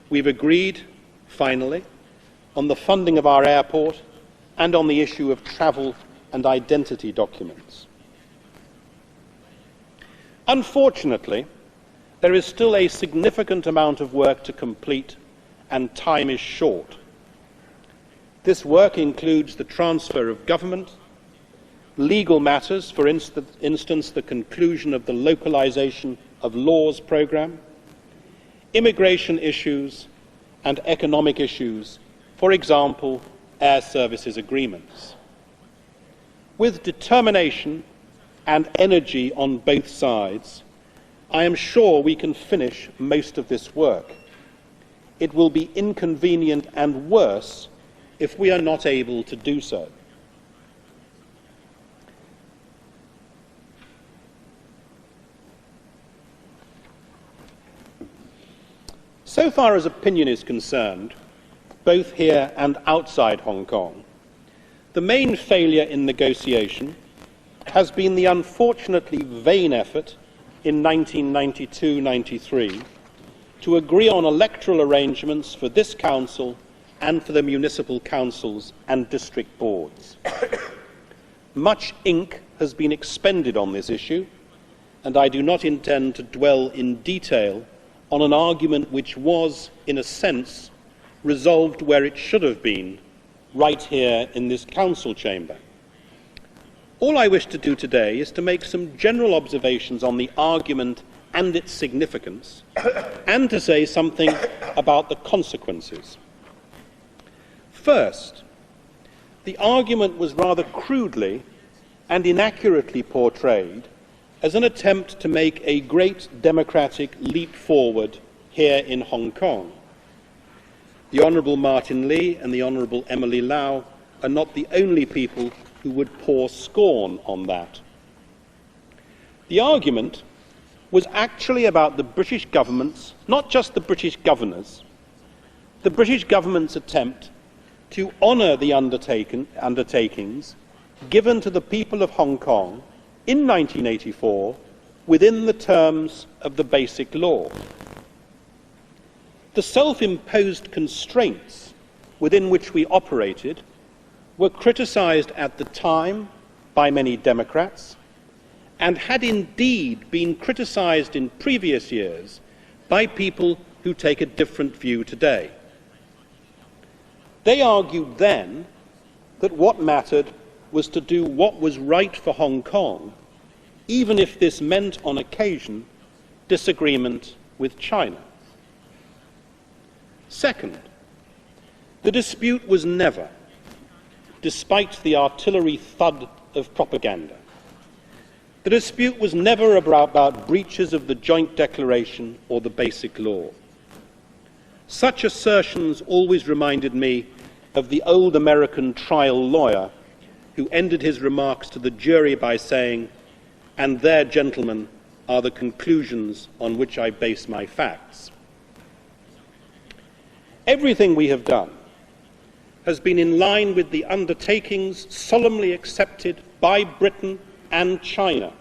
We've agreed, finally, on the funding of our airport and on the issue of travel and identity documents. Unfortunately, there is still a significant amount of work to complete, and time is short. This work includes the transfer of government, legal matters, for instance, the conclusion of the localization of laws programme, immigration issues, and economic issues, for example, air services agreements. With determination and energy on both sides, I am sure we can finish most of this work. It will be inconvenient and worse if we are not able to do so. So far as opinion is concerned, both here and outside Hong Kong, the main failure in negotiation has been the unfortunately vain effort in 1992-93 to agree on electoral arrangements for this council and for the municipal councils and district boards. Much ink has been expended on this issue, and I do not intend to dwell in detail on an argument which was, in a sense, resolved where it should have been, right here in this council chamber. All I wish to do today is to make some general observations on the argument and its significance, and to say something about the consequences. First, the argument was rather crudely and inaccurately portrayed as an attempt to make a great democratic leap forward here in Hong Kong. The Honourable Martin Lee and the Honourable Emily Lau are not the only people who would pour scorn on that. The argument was actually about the British government's, not just the British governors, the British government's attempt to honour the undertakings given to the people of Hong Kong in 1984 within the terms of the Basic Law. The self-imposed constraints within which we operated were criticised at the time by many Democrats and had indeed been criticised in previous years by people who take a different view today. They argued then that what mattered was to do what was right for Hong Kong, even if this meant on occasion disagreement with China. Second, the dispute was never, despite the artillery thud of propaganda, the dispute was never about breaches of the Joint Declaration or the Basic Law. Such assertions always reminded me of the old American trial lawyer who ended his remarks to the jury by saying, "And there, gentlemen, are the conclusions on which I base my facts." Everything we have done has been in line with the undertakings solemnly accepted by Britain and China.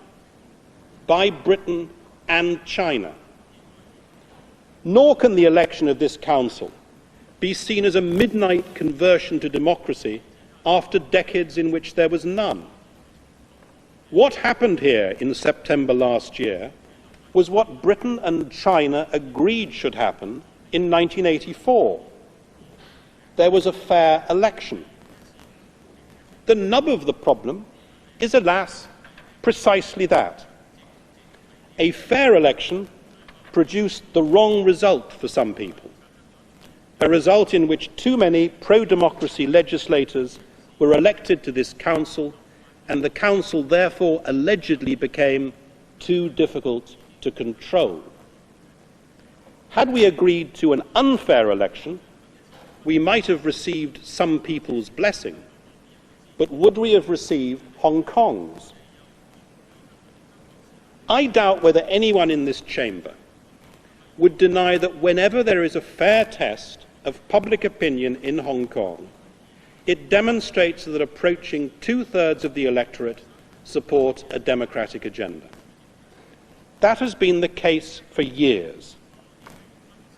By Britain and China. Nor can the election of this council be seen as a midnight conversion to democracy after decades in which there was none. What happened here in September last year was what Britain and China agreed should happen in 1984. There was a fair election. The nub of the problem is, alas, precisely that. A fair election produced the wrong result for some people, a result in which too many pro-democracy legislators were elected to this council, and the council therefore allegedly became too difficult to control. Had we agreed to an unfair election, we might have received some people's blessing, but would we have received Hong Kong's? I doubt whether anyone in this chamber would deny that whenever there is a fair test of public opinion in Hong Kong, it demonstrates that approaching 2/3 of the electorate support a democratic agenda. That has been the case for years.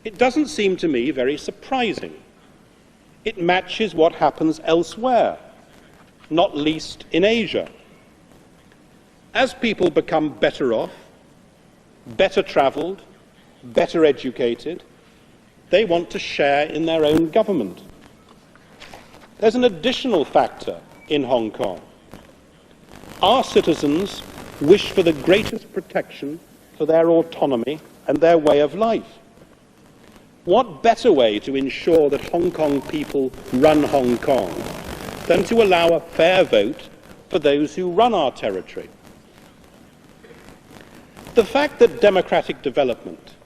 It doesn't seem to me very surprising. It matches what happens elsewhere, not least in Asia. As people become better off, better travelled, better educated, they want to share in their own government. There's an additional factor in Hong Kong. Our citizens wish for the greatest protection for their autonomy and their way of life. What better way to ensure that Hong Kong people run Hong Kong than to allow a fair vote for those who run our territory? The fact that democratic development,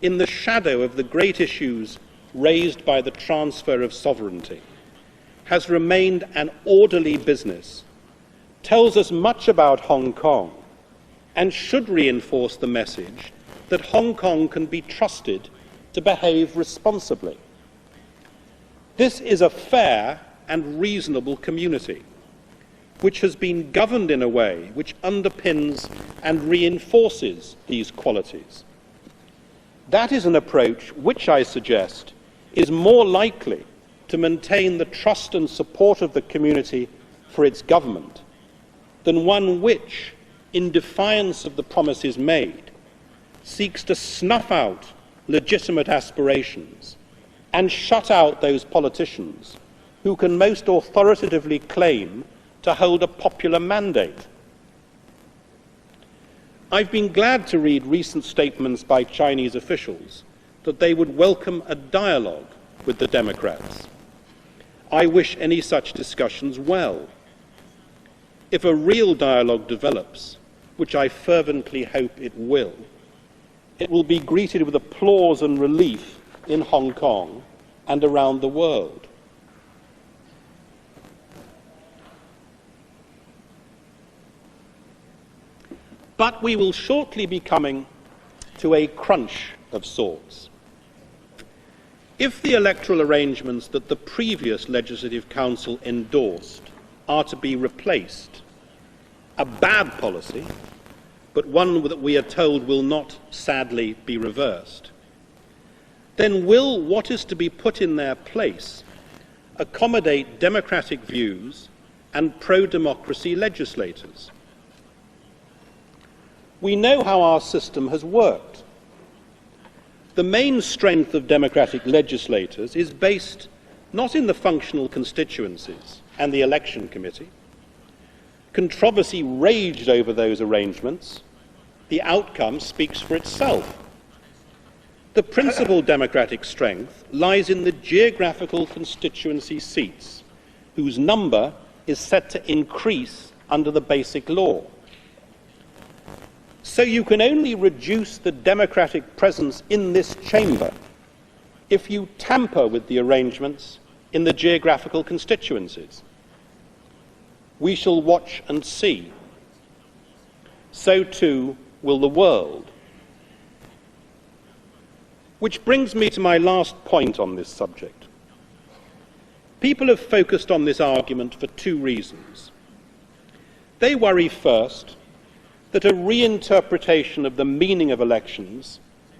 in the shadow of the great issues raised by the transfer of sovereignty, has remained an orderly business tells us much about Hong Kong and should reinforce the message that Hong Kong can be trusted to behave responsibly. This is a fair and reasonable community, which has been governed in a way which underpins and reinforces these qualities. That is an approach which, I suggest, is more likely to maintain the trust and support of the community for its government than one which, in defiance of the promises made, seeks to snuff out legitimate aspirations and shut out those politicians who can most authoritatively claim to hold a popular mandate. I've been glad to read recent statements by Chinese officials that they would welcome a dialogue with the Democrats. I wish any such discussions well. If a real dialogue develops, which I fervently hope it will be greeted with applause and relief in Hong Kong and around the world. But we will shortly be coming to a crunch of sorts. If the electoral arrangements that the previous Legislative Council endorsed are to be replaced, a bad policy, but one that we are told will not, sadly, be reversed, then will what is to be put in their place accommodate democratic views and pro-democracy legislators? We know how our system has worked. The main strength of democratic legislators is based not in the functional constituencies and the election committee. Controversy raged over those arrangements. The outcome speaks for itself. The principal democratic strength lies in the geographical constituency seats, whose number is set to increase under the Basic Law. So you can only reduce the democratic presence in this chamber if you tamper with the arrangements in the geographical constituencies. We shall watch and see. So too will the world. Which brings me to my last point on this subject. People have focused on this argument for two reasons. They worry first that a reinterpretation of the meaning of elections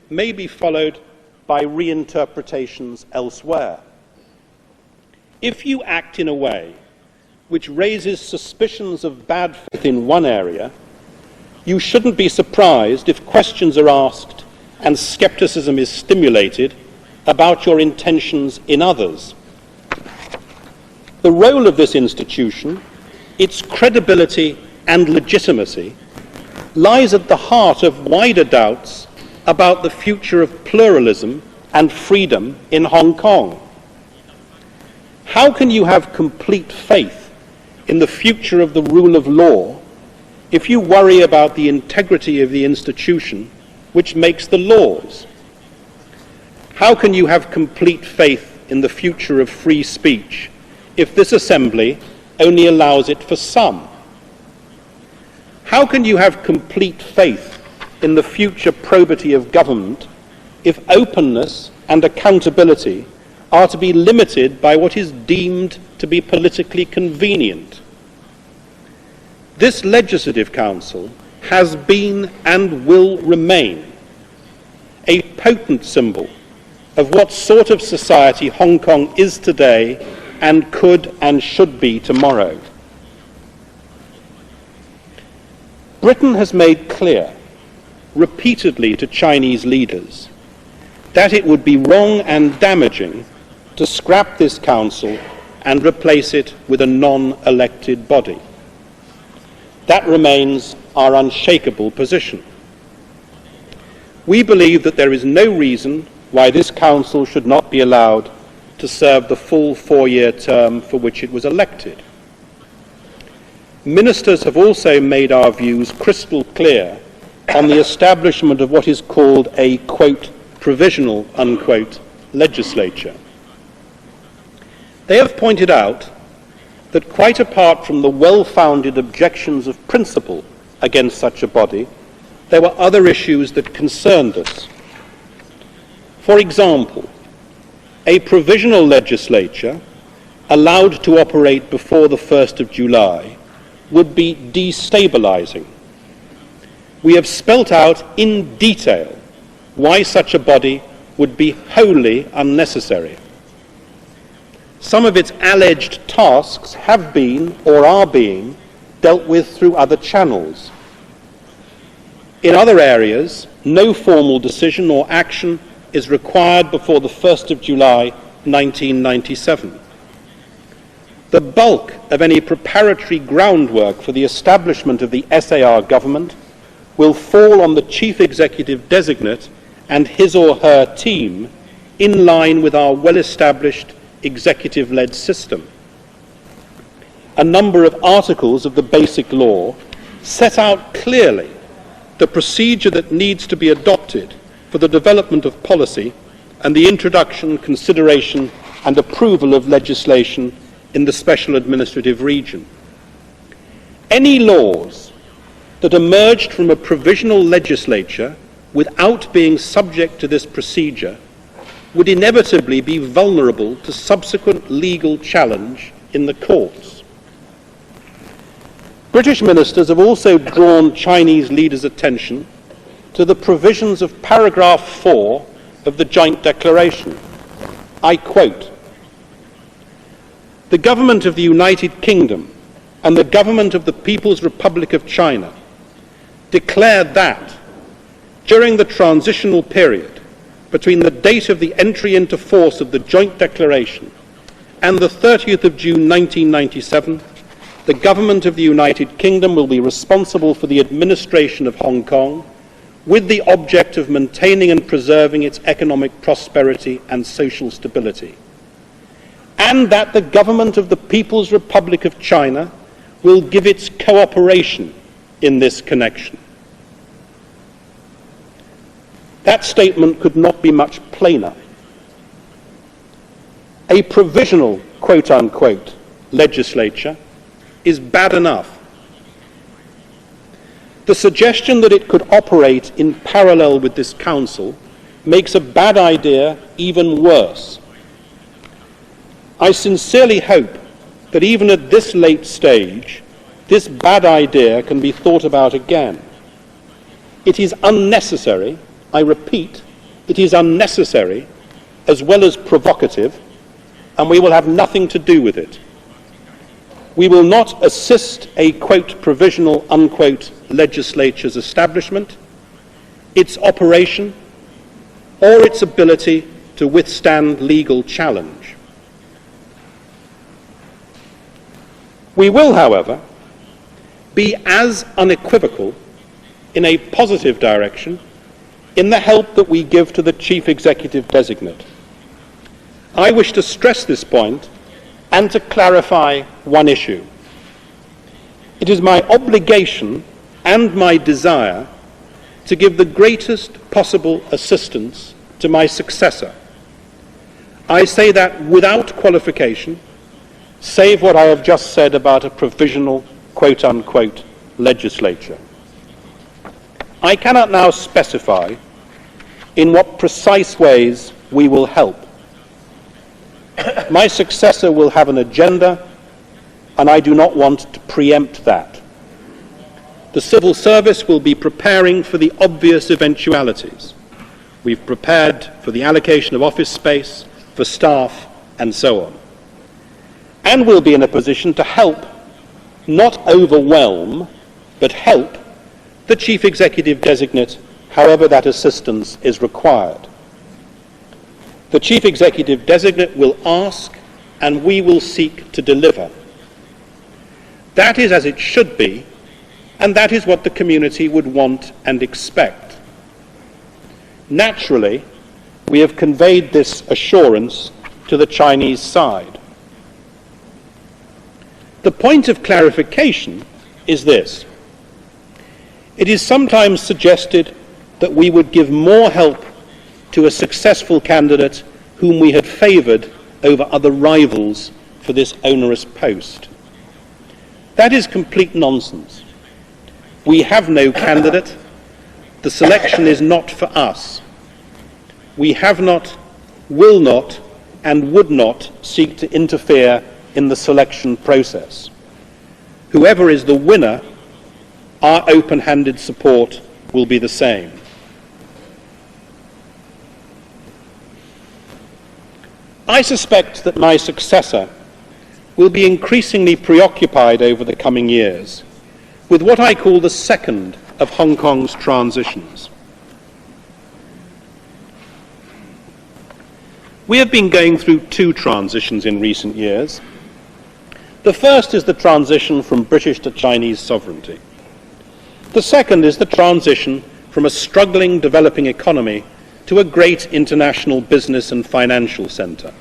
may be followed by reinterpretations elsewhere. If you act in a way which raises suspicions of bad faith in one area, you shouldn't be surprised if questions are asked and skepticism is stimulated about your intentions in others. The role of this institution, its credibility and legitimacy, lies at the heart of wider doubts about the future of pluralism and freedom in Hong Kong. How can you have complete faith in the future of the rule of law if you worry about the integrity of the institution which makes the laws? How can you have complete faith in the future of free speech if this assembly only allows it for some? How can you have complete faith in the future probity of government if openness and accountability are to be limited by what is deemed to be politically convenient? This Legislative Council has been and will remain a potent symbol of what sort of society Hong Kong is today and could and should be tomorrow. Britain has made clear repeatedly to Chinese leaders that it would be wrong and damaging to scrap this council and replace it with a non-elected body. That remains our unshakable position. We believe that there is no reason why this council should not be allowed to serve the full 4-year term for which it was elected. Ministers have also made our views crystal clear on the establishment of what is called a, quote, provisional, unquote, legislature. They have pointed out that quite apart from the well-founded objections of principle against such a body, there were other issues that concerned us. For example, a provisional legislature allowed to operate before the 1st of July would be destabilizing. We have spelt out in detail why such a body would be wholly unnecessary. Some of its alleged tasks have been or are being dealt with through other channels. In other areas, no formal decision or action is required before the 1st of July 1997. The bulk of any preparatory groundwork for the establishment of the SAR government will fall on the Chief Executive Designate and his or her team, in line with our well-established executive-led system. A number of articles of the Basic Law set out clearly the procedure that needs to be adopted for the development of policy and the introduction, consideration and approval of legislation in the Special Administrative Region. Any laws that emerged from a provisional legislature without being subject to this procedure would inevitably be vulnerable to subsequent legal challenge in the courts. British ministers have also drawn Chinese leaders' attention to the provisions of paragraph 4 of the Joint Declaration. I quote, "The Government of the United Kingdom and the Government of the People's Republic of China declare that during the transitional period between the date of the entry into force of the Joint Declaration and the 30th of June 1997, the Government of the United Kingdom will be responsible for the administration of Hong Kong with the object of maintaining and preserving its economic prosperity and social stability, and that the Government of the People's Republic of China will give its cooperation in this connection." That statement could not be much plainer. A provisional, quote-unquote, legislature is bad enough. The suggestion that it could operate in parallel with this council makes a bad idea even worse. I sincerely hope that even at this late stage, this bad idea can be thought about again. It is unnecessary, I repeat, it is unnecessary as well as provocative, and we will have nothing to do with it. We will not assist a, quote, provisional, unquote, legislature's establishment, its operation, or its ability to withstand legal challenge. We will, however, be as unequivocal in a positive direction in the help that we give to the Chief Executive Designate. I wish to stress this point and to clarify one issue. It is my obligation and my desire to give the greatest possible assistance to my successor. I say that without qualification, save what I have just said about a provisional, quote-unquote, legislature. I cannot now specify in what precise ways we will help. My successor will have an agenda, and I do not want to preempt that. The civil service will be preparing for the obvious eventualities. We've prepared for the allocation of office space, for staff, and so on. And we'll be in a position to help, not overwhelm, but help the Chief Executive Designate, however that assistance is required. The Chief Executive Designate will ask, and we will seek to deliver. That is as it should be, and that is what the community would want and expect. Naturally, we have conveyed this assurance to the Chinese side. The point of clarification is this. It is sometimes suggested that we would give more help to a successful candidate whom we had favoured over other rivals for this onerous post. That is complete nonsense. We have no candidate. The selection is not for us. We have not, will not, and would not seek to interfere in the selection process. Whoever is the winner, our open-handed support will be the same. I suspect that my successor will be increasingly preoccupied over the coming years with what I call the second of Hong Kong's transitions. We have been going through two transitions in recent years. The first is the transition from British to Chinese sovereignty. The second is the transition from a struggling developing economy to a great international business and financial centre.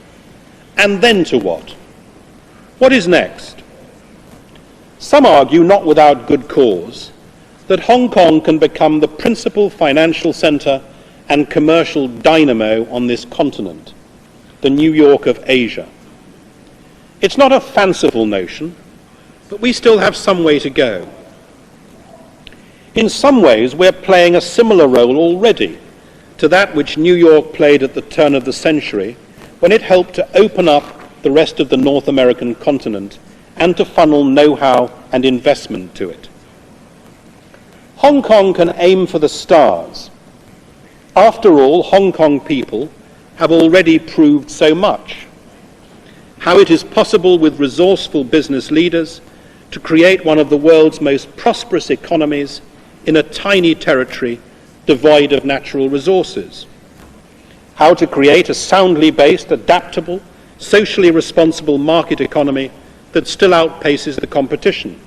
And then to what? What is next? Some argue, not without good cause, that Hong Kong can become the principal financial centre and commercial dynamo on this continent, the New York of Asia. It's not a fanciful notion, but we still have some way to go. In some ways, we're playing a similar role already to that which New York played at the turn of the century when it helped to open up the rest of the North American continent and to funnel know-how and investment to it. Hong Kong can aim for the stars. After all, Hong Kong people have already proved so much. How it is possible with resourceful business leaders to create one of the world's most prosperous economies in a tiny territory devoid of natural resources. How to create a soundly based, adaptable, socially responsible market economy that still outpaces the competition.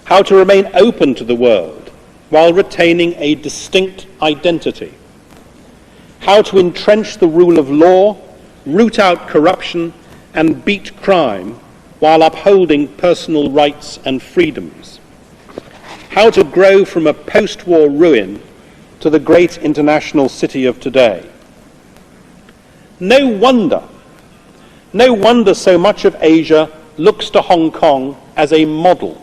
How to remain open to the world while retaining a distinct identity. How to entrench the rule of law, root out corruption, and beat crime while upholding personal rights and freedoms. How to grow from a post-war ruin to the great international city of today. No wonder so much of Asia looks to Hong Kong as a model.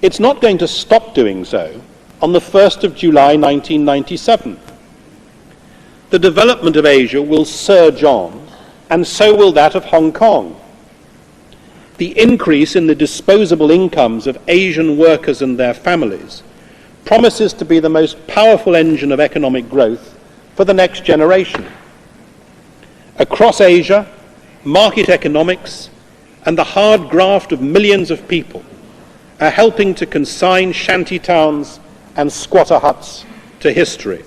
It's not going to stop doing so on the 1st of July 1997. The development of Asia will surge on, and so will that of Hong Kong. The increase in the disposable incomes of Asian workers and their families promises to be the most powerful engine of economic growth for the next generation. Across Asia, market economics and the hard graft of millions of people are helping to consign shanty towns and squatter huts to history.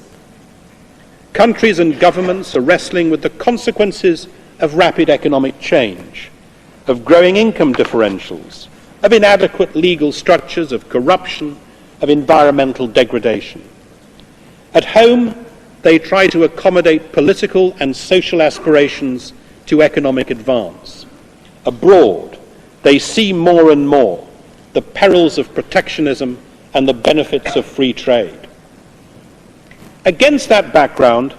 Countries and governments are wrestling with the consequences of rapid economic change, of growing income differentials, of inadequate legal structures, of corruption, of environmental degradation. At home, they try to accommodate political and social aspirations to economic advance. Abroad, they see more and more the perils of protectionism and the benefits of free trade. Against that background,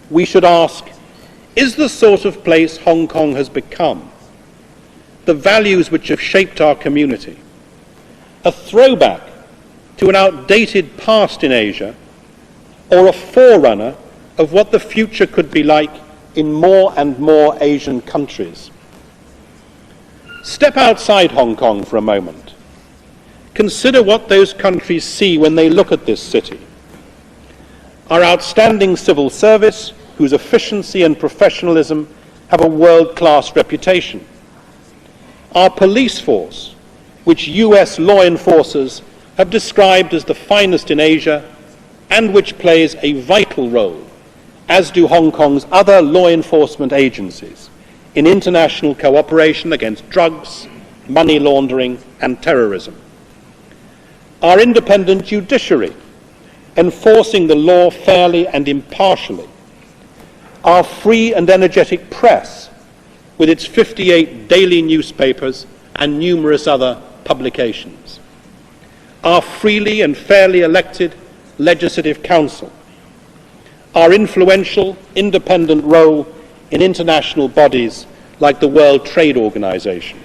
we should ask, is the sort of place Hong Kong has become, the values which have shaped our community, a throwback to an outdated past in Asia, or a forerunner of what the future could be like in more and more Asian countries? Step outside Hong Kong for a moment. consider what those countries see when they look at this city. Our outstanding civil service, whose efficiency and professionalism have a world-class reputation. Our police force, which US law enforcers have described as the finest in Asia, and which plays a vital role, as do Hong Kong's other law enforcement agencies, in international cooperation against drugs, money laundering and terrorism. Our independent judiciary, enforcing the law fairly and impartially. Our free and energetic press, with its 58 daily newspapers and numerous other publications. Our freely and fairly elected Legislative Council. Our influential, independent role in international bodies like the World Trade Organization.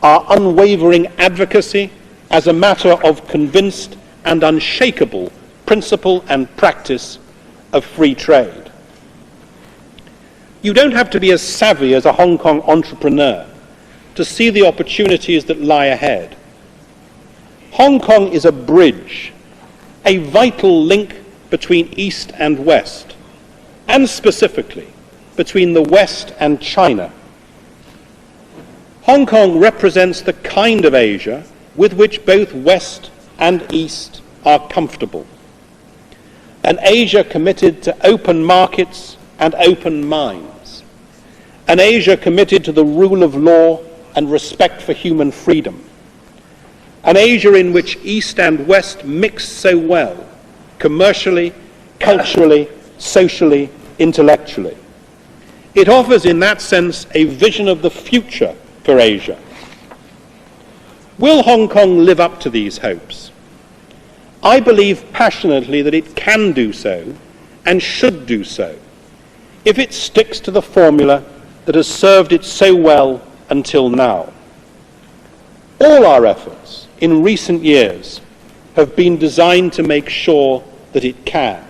Our unwavering advocacy as a matter of convinced and unshakable principle and practice of free trade. You don't have to be as savvy as a Hong Kong entrepreneur to see the opportunities that lie ahead. Hong Kong is a bridge, a vital link between East and West, and specifically between the West and China. Hong Kong represents the kind of Asia with which both West and East are comfortable. An Asia committed to open markets and open minds. An Asia committed to the rule of law and respect for human freedom. An Asia in which East and West mix so well, commercially, culturally, socially, intellectually. It offers, in that sense, a vision of the future for Asia. Will Hong Kong live up to these hopes? I believe passionately that it can do so and should do so if it sticks to the formula that has served it so well until now. All our efforts in recent years have been designed to make sure that it can.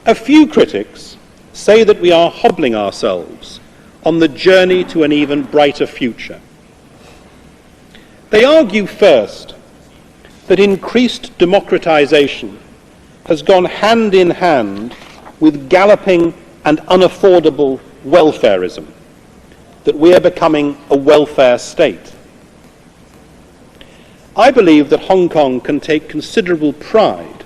A few critics say that we are hobbling ourselves on the journey to an even brighter future. They argue first that increased democratization has gone hand in hand with galloping and unaffordable welfarism, that we are becoming a welfare state. I believe that Hong Kong can take considerable pride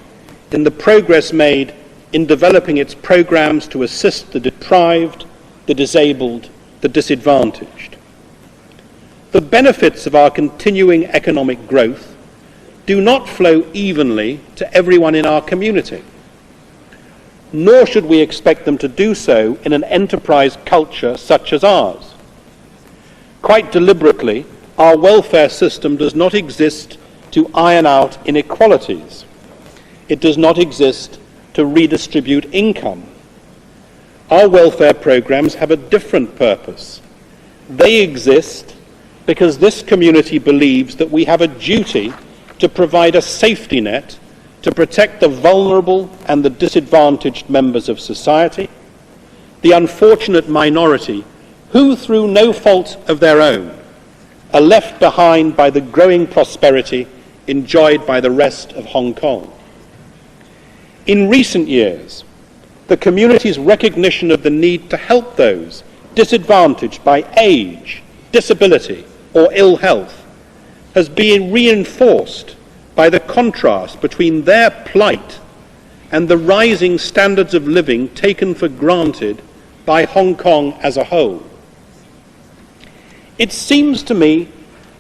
in the progress made in developing its programs to assist the deprived, the disabled, the disadvantaged. The benefits of our continuing economic growth do not flow evenly to everyone in our community, nor should we expect them to do so in an enterprise culture such as ours. Quite deliberately, our welfare system does not exist to iron out inequalities. It does not exist to redistribute income. Our welfare programs have a different purpose. They exist because this community believes that we have a duty to provide a safety net to protect the vulnerable and the disadvantaged members of society, the unfortunate minority who, through no fault of their own, are left behind by the growing prosperity enjoyed by the rest of Hong Kong. In recent years, the community's recognition of the need to help those disadvantaged by age, disability, or ill health has been reinforced by the contrast between their plight and the rising standards of living taken for granted by Hong Kong as a whole. It seems to me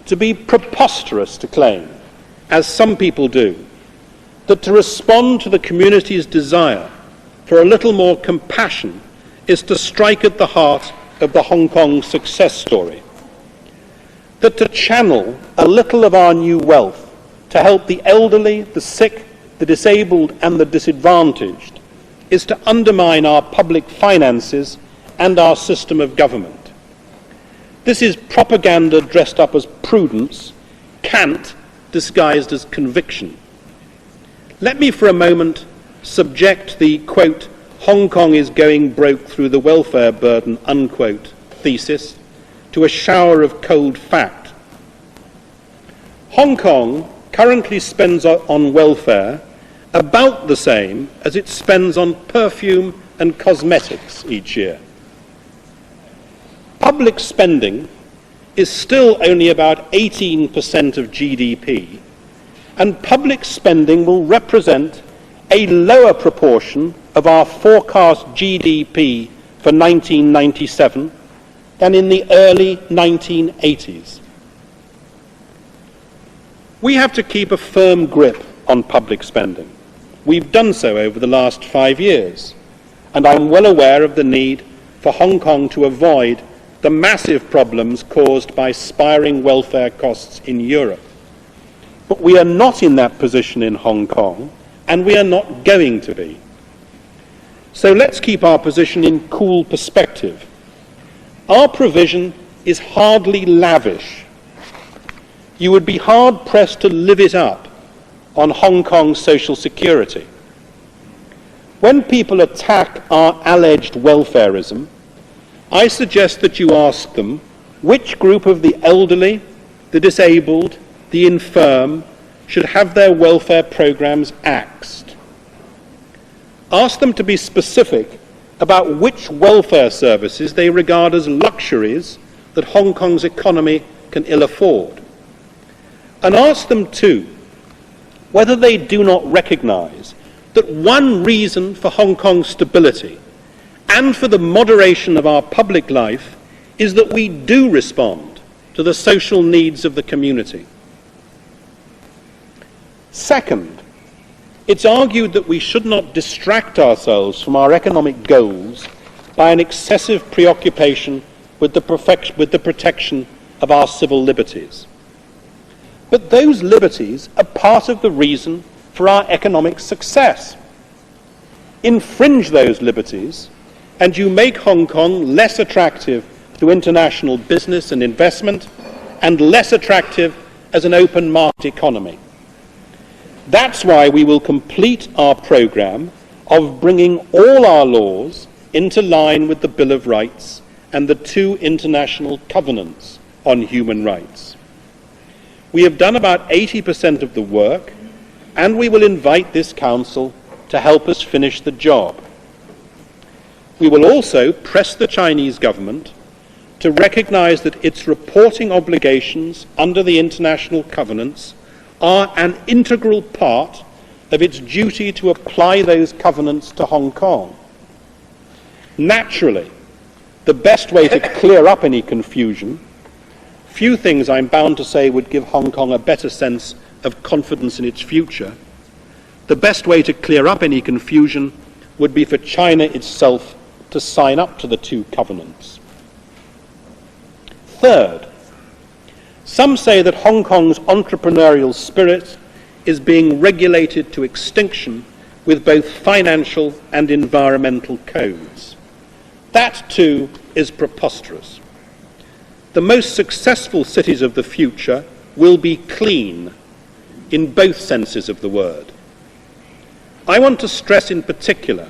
to be preposterous to claim, as some people do, that to respond to the community's desire for a little more compassion is to strike at the heart of the Hong Kong success story. That to channel a little of our new wealth to help the elderly, the sick, the disabled and the disadvantaged is to undermine our public finances and our system of government. This is propaganda dressed up as prudence, cant disguised as conviction. Let me for a moment subject the, quote, Hong Kong is going broke through the welfare burden, unquote, thesis to a shower of cold fact. Hong Kong currently spends on welfare about the same as it spends on perfume and cosmetics each year. Public spending is still only about 18% of GDP, and public spending will represent a lower proportion of our forecast GDP for 1997 than in the early 1980s. We have to keep a firm grip on public spending. We've done so over the last 5 years, and I'm well aware of the need for Hong Kong to avoid the massive problems caused by spiralling welfare costs in Europe. But we are not in that position in Hong Kong, and we are not going to be. So let's keep our position in cool perspective. Our provision is hardly lavish. You would be hard-pressed to live it up on Hong Kong's social security. When people attack our alleged welfarism, I suggest that you ask them which group of the elderly, the disabled, the infirm should have their welfare programs axed. Ask them to be specific about which welfare services they regard as luxuries that Hong Kong's economy can ill afford. And ask them too whether they do not recognize that one reason for Hong Kong's stability and for the moderation of our public life is that we do respond to the social needs of the community. Second, it's argued that we should not distract ourselves from our economic goals by an excessive preoccupation with the protection of our civil liberties. But those liberties are part of the reason for our economic success. Infringe those liberties, and you make Hong Kong less attractive to international business and investment, and less attractive as an open market economy. That's why we will complete our programme of bringing all our laws into line with the Bill of Rights and the 2 international covenants on human rights. We have done about 80% of the work, and we will invite this Council to help us finish the job. We will also press the Chinese government to recognise that its reporting obligations under the international covenants are an integral part of its duty to apply those covenants to Hong Kong. Naturally, the best way to clear up any confusion, few things I'm bound to say would give Hong Kong a better sense of confidence in its future. The best way to clear up any confusion would be for China itself to sign up to the 2 covenants. Third, some say that Hong Kong's entrepreneurial spirit is being regulated to extinction with both financial and environmental codes. That too is preposterous. The most successful cities of the future will be clean in both senses of the word. I want to stress in particular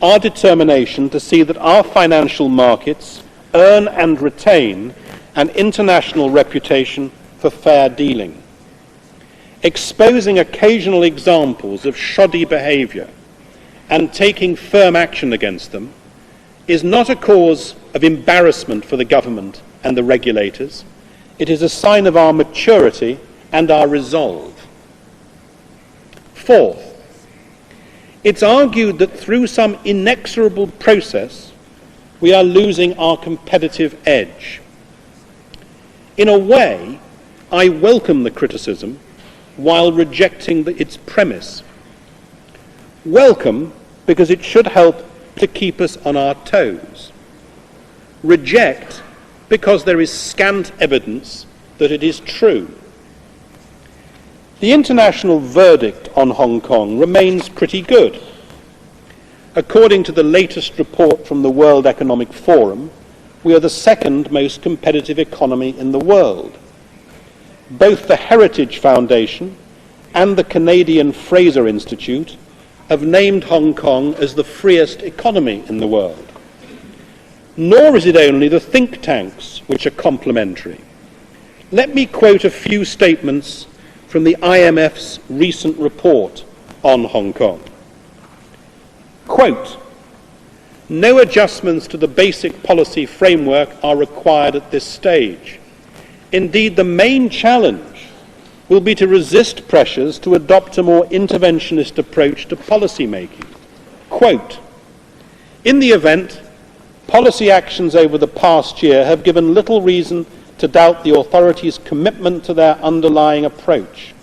our determination to see that our financial markets earn and retain an international reputation for fair dealing. Exposing occasional examples of shoddy behaviour and taking firm action against them is not a cause of embarrassment for the government and the regulators. It is a sign of our maturity and our resolve. Fourth, it's argued that through some inexorable process, we are losing our competitive edge. In a way, I welcome the criticism while rejecting its premise. Welcome because it should help to keep us on our toes. Reject because there is scant evidence that it is true. The international verdict on Hong Kong remains pretty good. According to the latest report from the World Economic Forum, we are the 2nd most competitive economy in the world. Both the Heritage Foundation and the Canadian Fraser Institute have named Hong Kong as the freest economy in the world. Nor is it only the think tanks which are complimentary. Let me quote a few statements from the IMF's recent report on Hong Kong. Quote, "No adjustments to the basic policy framework are required at this stage. Indeed, the main challenge will be to resist pressures to adopt a more interventionist approach to policy making." Quote, "In the event, policy actions over the past year have given little reason to doubt the authorities' commitment to their underlying approach.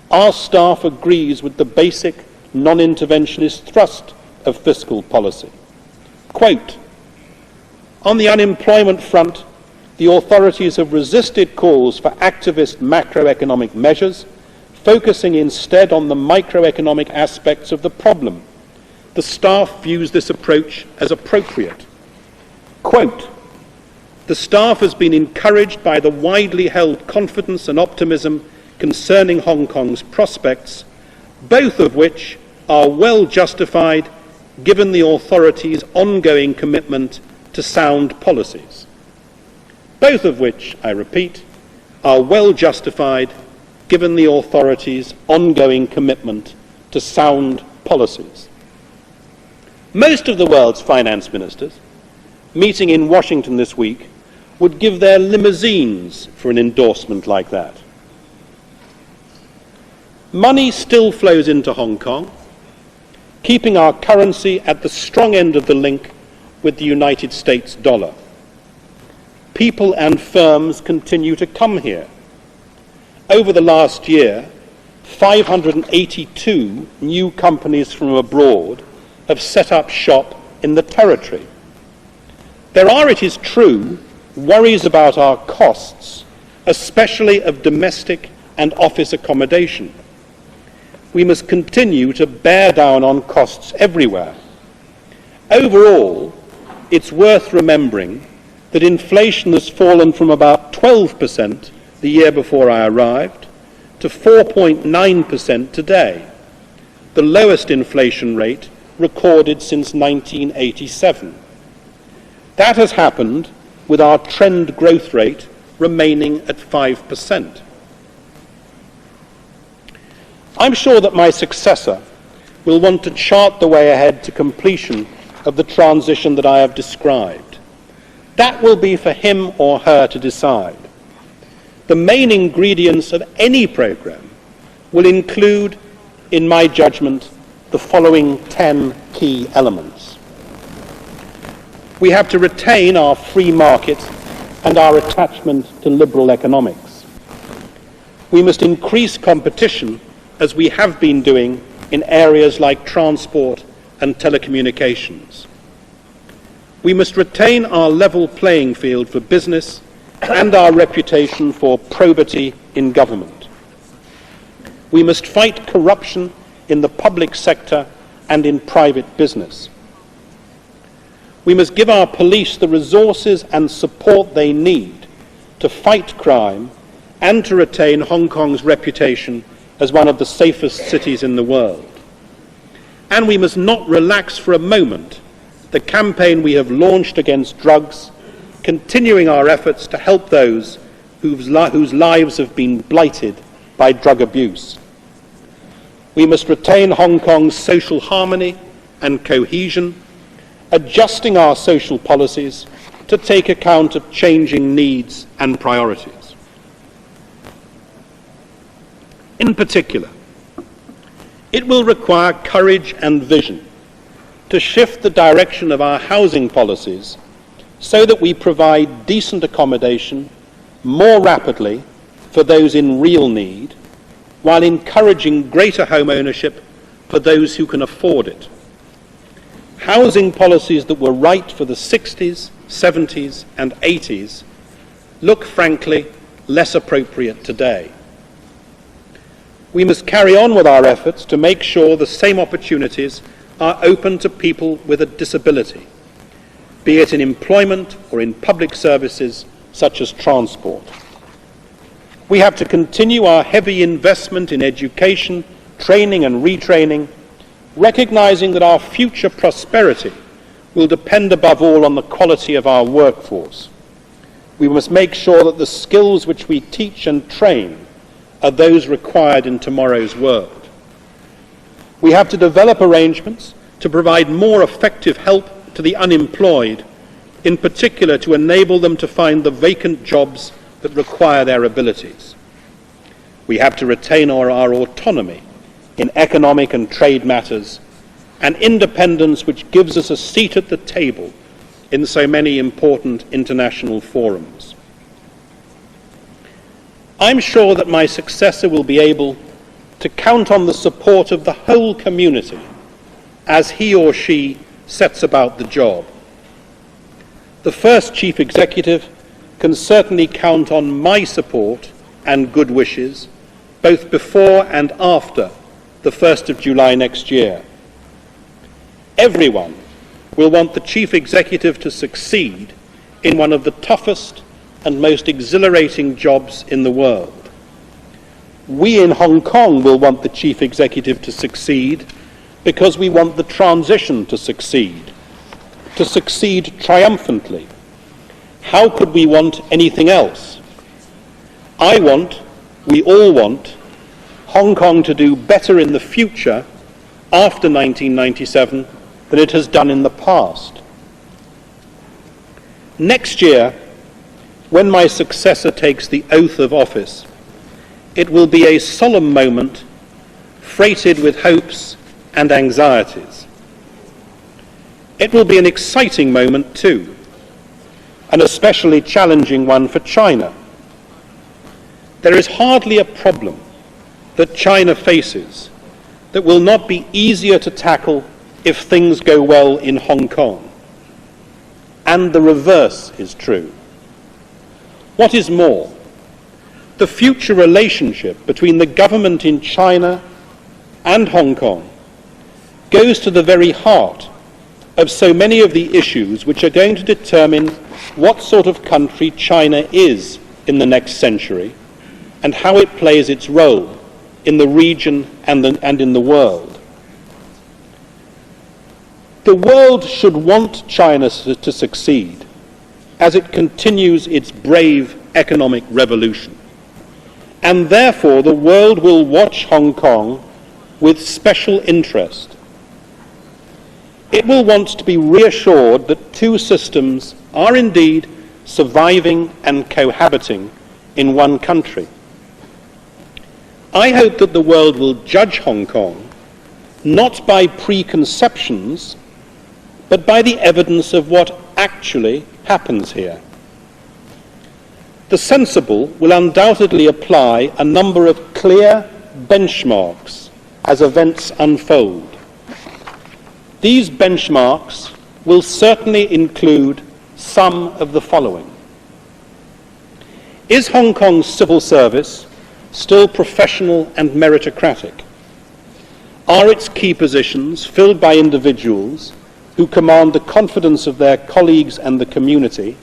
Our staff agrees with the basic non-interventionist thrust of fiscal policy." Quote, "On the unemployment front, the authorities have resisted calls for activist macroeconomic measures, focusing instead on the microeconomic aspects of the problem. The staff views this approach as appropriate." Quote, "The staff has been encouraged by the widely held confidence and optimism concerning Hong Kong's prospects, both of which are well justified given the authorities' ongoing commitment to sound policies." Both of which, I repeat, are well justified given the authorities' ongoing commitment to sound policies. Most of the world's finance ministers, meeting in Washington this week, would give their limousines for an endorsement like that. Money still flows into Hong Kong, keeping our currency at the strong end of the link with the United States dollar. People and firms continue to come here. Over the last year, 582 new companies from abroad have set up shop in the territory. There are, it is true, worries about our costs, especially of domestic and office accommodation. We must continue to bear down on costs everywhere. Overall, it's worth remembering that inflation has fallen from about 12% the year before I arrived to 4.9% today, the lowest inflation rate recorded since 1987. That has happened with our trend growth rate remaining at 5%. I'm sure that my successor will want to chart the way ahead to completion of the transition that I have described. That will be for him or her to decide. The main ingredients of any programme will include, in my judgment, the following 10 key elements. We have to retain our free market and our attachment to liberal economics. We must increase competition, as we have been doing in areas like transport and telecommunications. We must retain our level playing field for business and our reputation for probity in government. We must fight corruption in the public sector and in private business. We must give our police the resources and support they need to fight crime and to retain Hong Kong's reputation as one of the safest cities in the world. And we must not relax for a moment the campaign we have launched against drugs, continuing our efforts to help those whose lives have been blighted by drug abuse. We must retain Hong Kong's social harmony and cohesion, adjusting our social policies to take account of changing needs and priorities. In particular, it will require courage and vision to shift the direction of our housing policies so that we provide decent accommodation more rapidly for those in real need, while encouraging greater home ownership for those who can afford it. Housing policies that were right for the 60s, 70s and 80s look, frankly, less appropriate today. We must carry on with our efforts to make sure the same opportunities are open to people with a disability, be it in employment or in public services such as transport. We have to continue our heavy investment in education, training and retraining, recognizing that our future prosperity will depend above all on the quality of our workforce. we must make sure that the skills which we teach and train are those required in tomorrow's world. We have to develop arrangements to provide more effective help to the unemployed, in particular to enable them to find the vacant jobs that require their abilities. We have to retain our autonomy in economic and trade matters, and independence which gives us a seat at the table in so many important international forums. I'm sure that my successor will be able to count on the support of the whole community as he or she sets about the job. The first Chief Executive can certainly count on my support and good wishes, both before and after the 1st of July next year. Everyone will want the Chief Executive to succeed in one of the toughest and most exhilarating jobs in the world. We in Hong Kong will want the Chief Executive to succeed because we want the transition to succeed triumphantly. How could we want anything else? We all want, Hong Kong to do better in the future after 1997 than it has done in the past. Next year, when my successor takes the oath of office, it will be a solemn moment freighted with hopes and anxieties. It will be an exciting moment too, an especially challenging one for China. There is hardly a problem that China faces that will not be easier to tackle if things go well in Hong Kong. And the reverse is true. What is more, the future relationship between the government in China and Hong Kong goes to the very heart of so many of the issues which are going to determine what sort of country China is in the next century and how it plays its role in the region and in the world. The world should want China to succeed as it continues its brave economic revolution. And therefore, the world will watch Hong Kong with special interest. It will want to be reassured that two systems are indeed surviving and cohabiting in one country. I hope that the world will judge Hong Kong not by preconceptions, but by the evidence of what actually happens here. The sensible will undoubtedly apply a number of clear benchmarks as events unfold. These benchmarks will certainly include some of the following. Is Hong Kong's civil service still professional and meritocratic? Are its key positions filled by individuals who command the confidence of their colleagues and the community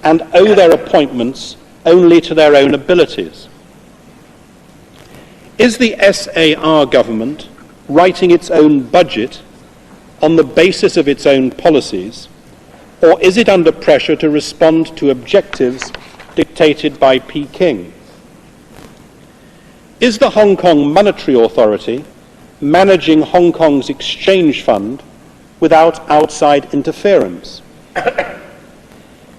and owe their appointments only to their own abilities? Is the SAR government writing its own budget on the basis of its own policies, or is it under pressure to respond to objectives dictated by Peking? Is the Hong Kong Monetary Authority managing Hong Kong's exchange fund without outside interference?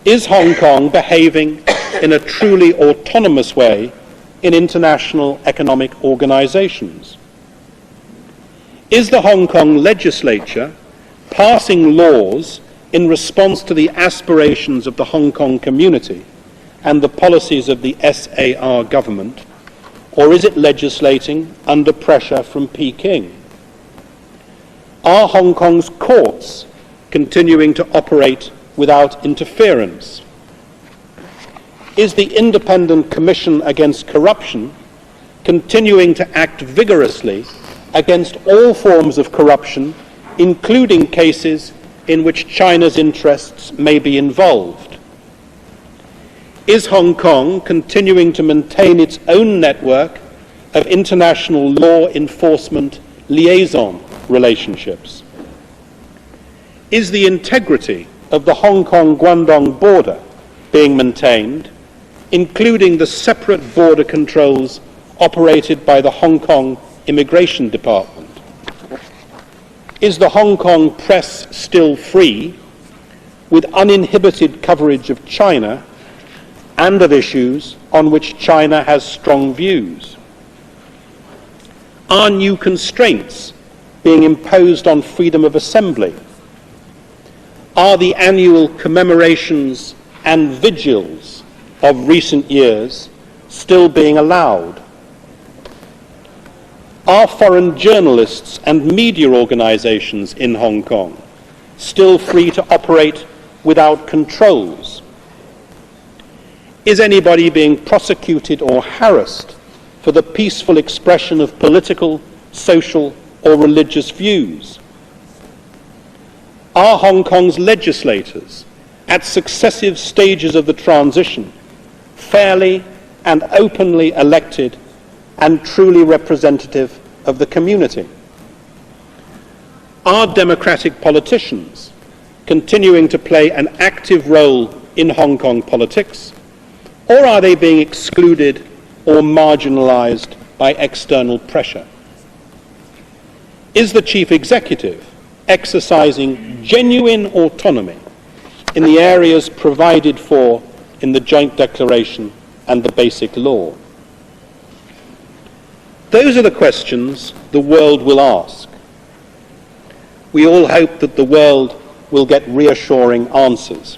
Is Hong Kong behaving in a truly autonomous way in international economic organizations? Is the Hong Kong legislature passing laws in response to the aspirations of the Hong Kong community and the policies of the SAR government, or is it legislating under pressure from Peking? Are Hong Kong's courts continuing to operate without interference? Is the Independent Commission Against Corruption continuing to act vigorously against all forms of corruption, including cases in which China's interests may be involved? Is Hong Kong continuing to maintain its own network of international law enforcement liaison relationships? Is the integrity of the Hong Kong-Guangdong border being maintained, including the separate border controls operated by the Hong Kong Immigration Department? Is the Hong Kong press still free, with uninhibited coverage of China and of issues on which China has strong views? Are new constraints being imposed on freedom of assembly? Are the annual commemorations and vigils of recent years still being allowed? Are foreign journalists and media organizations in Hong Kong still free to operate without controls? Is anybody being prosecuted or harassed for the peaceful expression of political, social, or religious views? Are Hong Kong's legislators, at successive stages of the transition, fairly and openly elected and truly representative of the community? Are democratic politicians continuing to play an active role in Hong Kong politics, or are they being excluded or marginalized by external pressure? Is the chief executive exercising genuine autonomy in the areas provided for in the Joint Declaration and the Basic Law? Those are the questions the world will ask. We all hope that the world will get reassuring answers.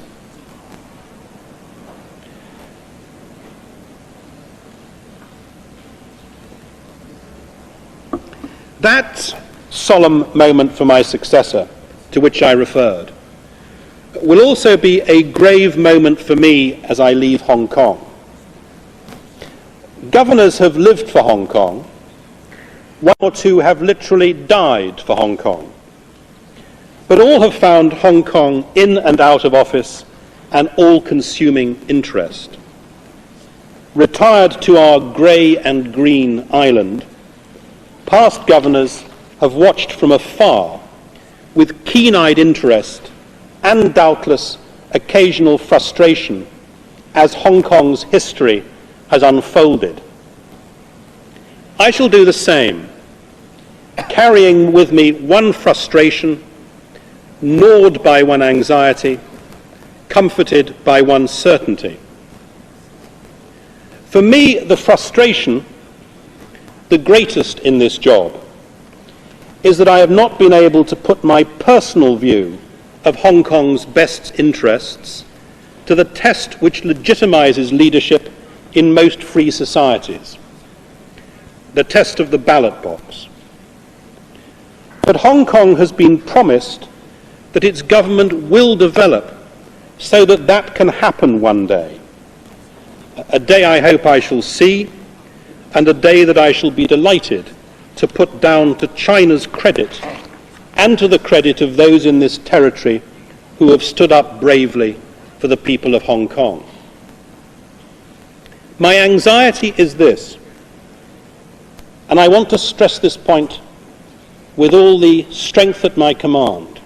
That solemn moment for my successor, to which I referred, will also be a grave moment for me as I leave Hong Kong. Governors have lived for Hong Kong. One or two have literally died for Hong Kong. But all have found Hong Kong in and out of office an all-consuming interest. Retired to our grey and green island, past governors have watched from afar with keen-eyed interest and doubtless occasional frustration as Hong Kong's history has unfolded. I shall do the same, carrying with me one frustration, gnawed by one anxiety, comforted by one certainty. For me, the frustration, the greatest in this job, is that I have not been able to put my personal view of Hong Kong's best interests to the test which legitimizes leadership in most free societies, the test of the ballot box. But Hong Kong has been promised that its government will develop so that that can happen one day, a day I hope I shall see, and a day that I shall be delighted to put down to China's credit and to the credit of those in this territory who have stood up bravely for the people of Hong Kong. My anxiety is this, and I want to stress this point with all the strength at my command.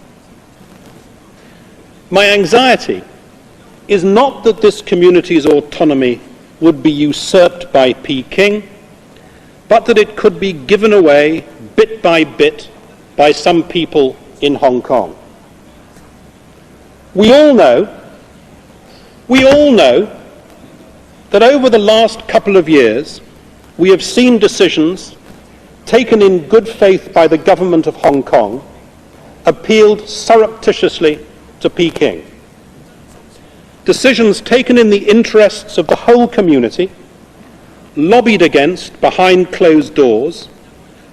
My anxiety is not that this community's autonomy would be usurped by Peking, but that it could be given away bit by bit by some people in Hong Kong. We all know that over the last couple of years, we have seen decisions taken in good faith by the government of Hong Kong, appealed surreptitiously to Peking. Decisions taken in the interests of the whole community, lobbied against behind closed doors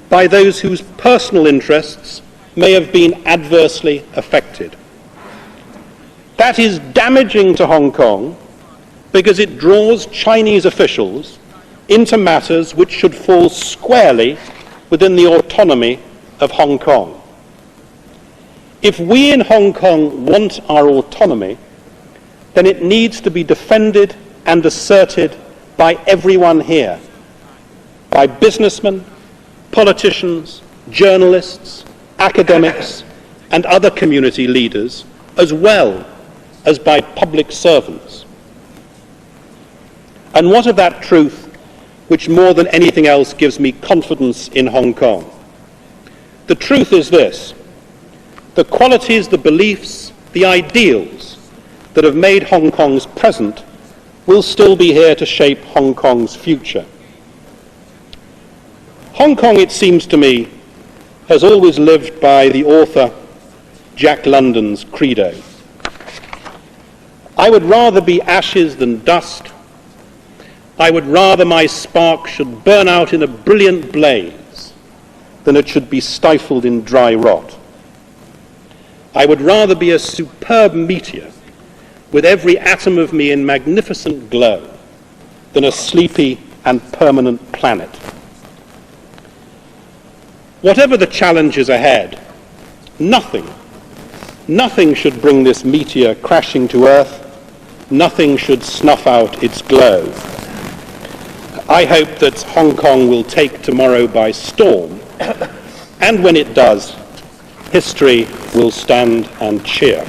by those whose personal interests may have been adversely affected. That is damaging to Hong Kong because it draws Chinese officials into matters which should fall squarely within the autonomy of Hong Kong. If we in Hong Kong want our autonomy, then it needs to be defended and asserted by everyone here, by businessmen, politicians, journalists, academics, and other community leaders, as well as by public servants. And what of that truth which more than anything else gives me confidence in Hong Kong? The truth is this: the qualities, the beliefs, the ideals that have made Hong Kong's present will still be here to shape Hong Kong's future. Hong Kong, it seems to me, has always lived by the author Jack London's credo. I would rather be ashes than dust. I would rather my spark should burn out in a brilliant blaze than it should be stifled in dry rot. I would rather be a superb meteor with every atom of me in magnificent glow than a sleepy and permanent planet. Whatever the challenges ahead, nothing should bring this meteor crashing to Earth. Nothing should snuff out its glow. I hope that Hong Kong will take tomorrow by storm, and when it does, history will stand and cheer.